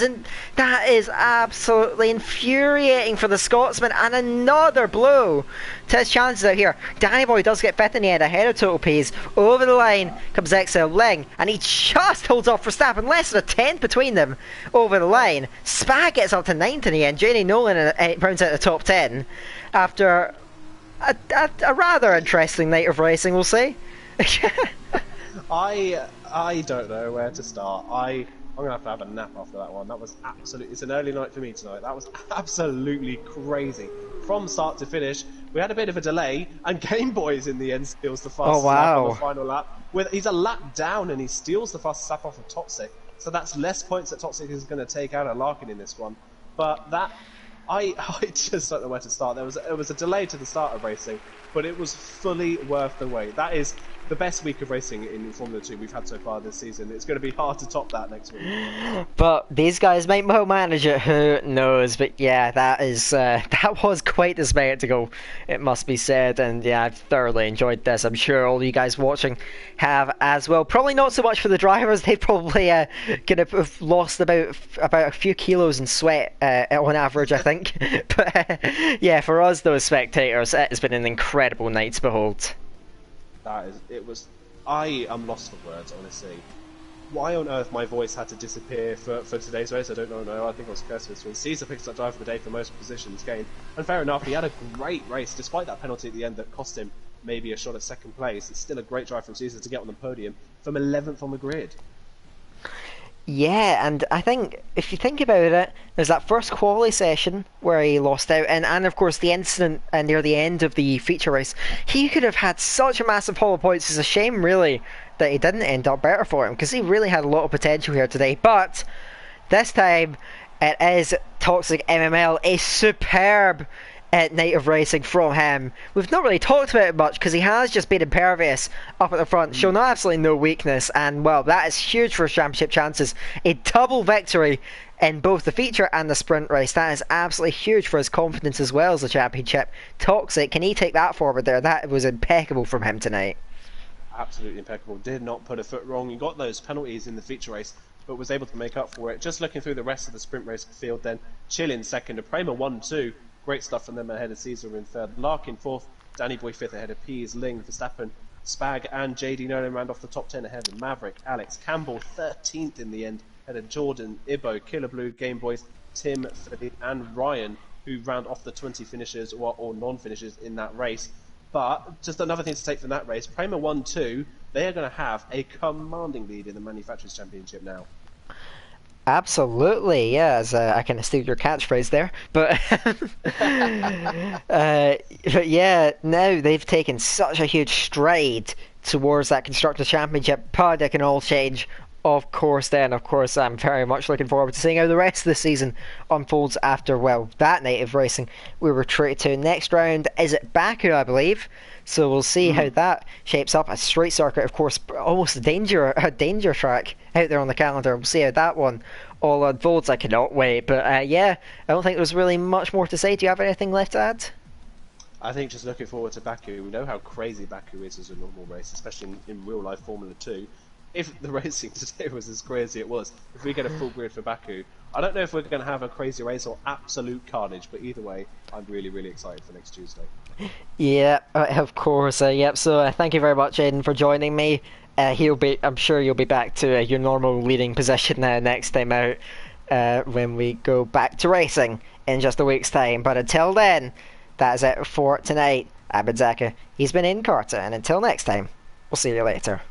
is absolutely infuriating for the Scotsman, and another blow to his chances out here. Danny Boy does get 5th in the end ahead of Total Peas. Over the line comes Exile Ling, and he just holds off Verstappen, less than a 10th between them over the line. Spa gets up to 9th in the end. Janie Nolan rounds out the top 10 after a rather interesting night of racing, we'll say. I don't know where to start. I'm going to have a nap after that one. That was absolutely... It's an early night for me tonight. That was absolutely crazy. From start to finish, we had a bit of a delay, and Game Boys in the end steals the fastest lap on the final lap. He's a lap down, and he steals the fastest lap off of Toxic. So that's less points that Toxic is going to take out of Larkin in this one. But that... I just don't know where to start. There was a delay to the start of racing, but it was fully worth the wait. That is the best week of racing in Formula 2 we've had so far this season. It's going to be hard to top that next week. But these guys might well manage it, who knows. But yeah, that was quite the spectacle, it must be said. And yeah, I've thoroughly enjoyed this. I'm sure all you guys watching have as well. Probably not so much for the drivers. They probably gonna have lost about a few kilos in sweat on average, I think. But yeah, for us, those spectators, it's been an incredible night to behold. I am lost for words, honestly. Why on earth my voice had to disappear for today's race, I don't know. I think I was cursed this one. Caesar picks up drive of the day for most positions gained. And fair enough, he had a great race, despite that penalty at the end that cost him maybe a shot at second place. It's still a great drive from Caesar to get on the podium from 11th on the grid. Yeah, and I think if you think about it, there's that first quali session where he lost out, and of course the incident near the end of the feature race. He could have had such a massive haul of points. It's a shame, really, that he didn't end up better for him because he really had a lot of potential here today. But this time, it is Toxic MML, a superb night of racing from him. We've not really talked about it much because he has just been impervious up at the front, showing absolutely no weakness, and well, that is huge for his championship chances. A double victory in both the feature and the sprint race. That is absolutely huge for his confidence as well as the championship. Toxic, can he take that forward there? That was impeccable from him tonight. Absolutely impeccable. Did not put a foot wrong. He got those penalties in the feature race, but was able to make up for it. Just looking through the rest of the sprint race field then, Chill in second, Prema 1-2. Great stuff from them ahead of Caesar in third. Lark in fourth, Danny Boy fifth ahead of Pease, Ling, Verstappen, Spag and JD Nolan round off the top 10 ahead of Maverick, Alex, Campbell 13th in the end ahead of Jordan, Ibo, Killer Blue, Game Boys, Tim, Freddie and Ryan, who round off the 20 finishers or non-finishers in that race. But just another thing to take from that race, Prema 1-2, they are going to have a commanding lead in the Manufacturers' Championship now. Absolutely, yeah. As I kind of steal your catchphrase there, but but yeah, now they've taken such a huge stride towards that constructors championship. But it can all change, of course. Then, of course, I'm very much looking forward to seeing how the rest of the season unfolds after that night of racing we were treated to. Next round is at Baku, I believe. So we'll see how that shapes up. A straight circuit, of course, almost a danger track out there on the calendar. We'll see how that one all unfolds. I cannot wait. But yeah, I don't think there's really much more to say. Do you have anything left to add? I think just looking forward to Baku. We know how crazy Baku is as a normal race, especially in real life Formula 2. If the racing today was as crazy as it was, if we get a full grid for Baku, I don't know if we're going to have a crazy race or absolute carnage, but either way, I'm really, really excited for next Tuesday. Yeah, of course. Yep. So thank you very much, Aidan, for joining me. I'm sure you'll be back to your normal leading position next time out when we go back to racing in just a week's time. But until then, that is it for tonight. I've been Zaka. He's been in Carter, and until next time, we'll see you later.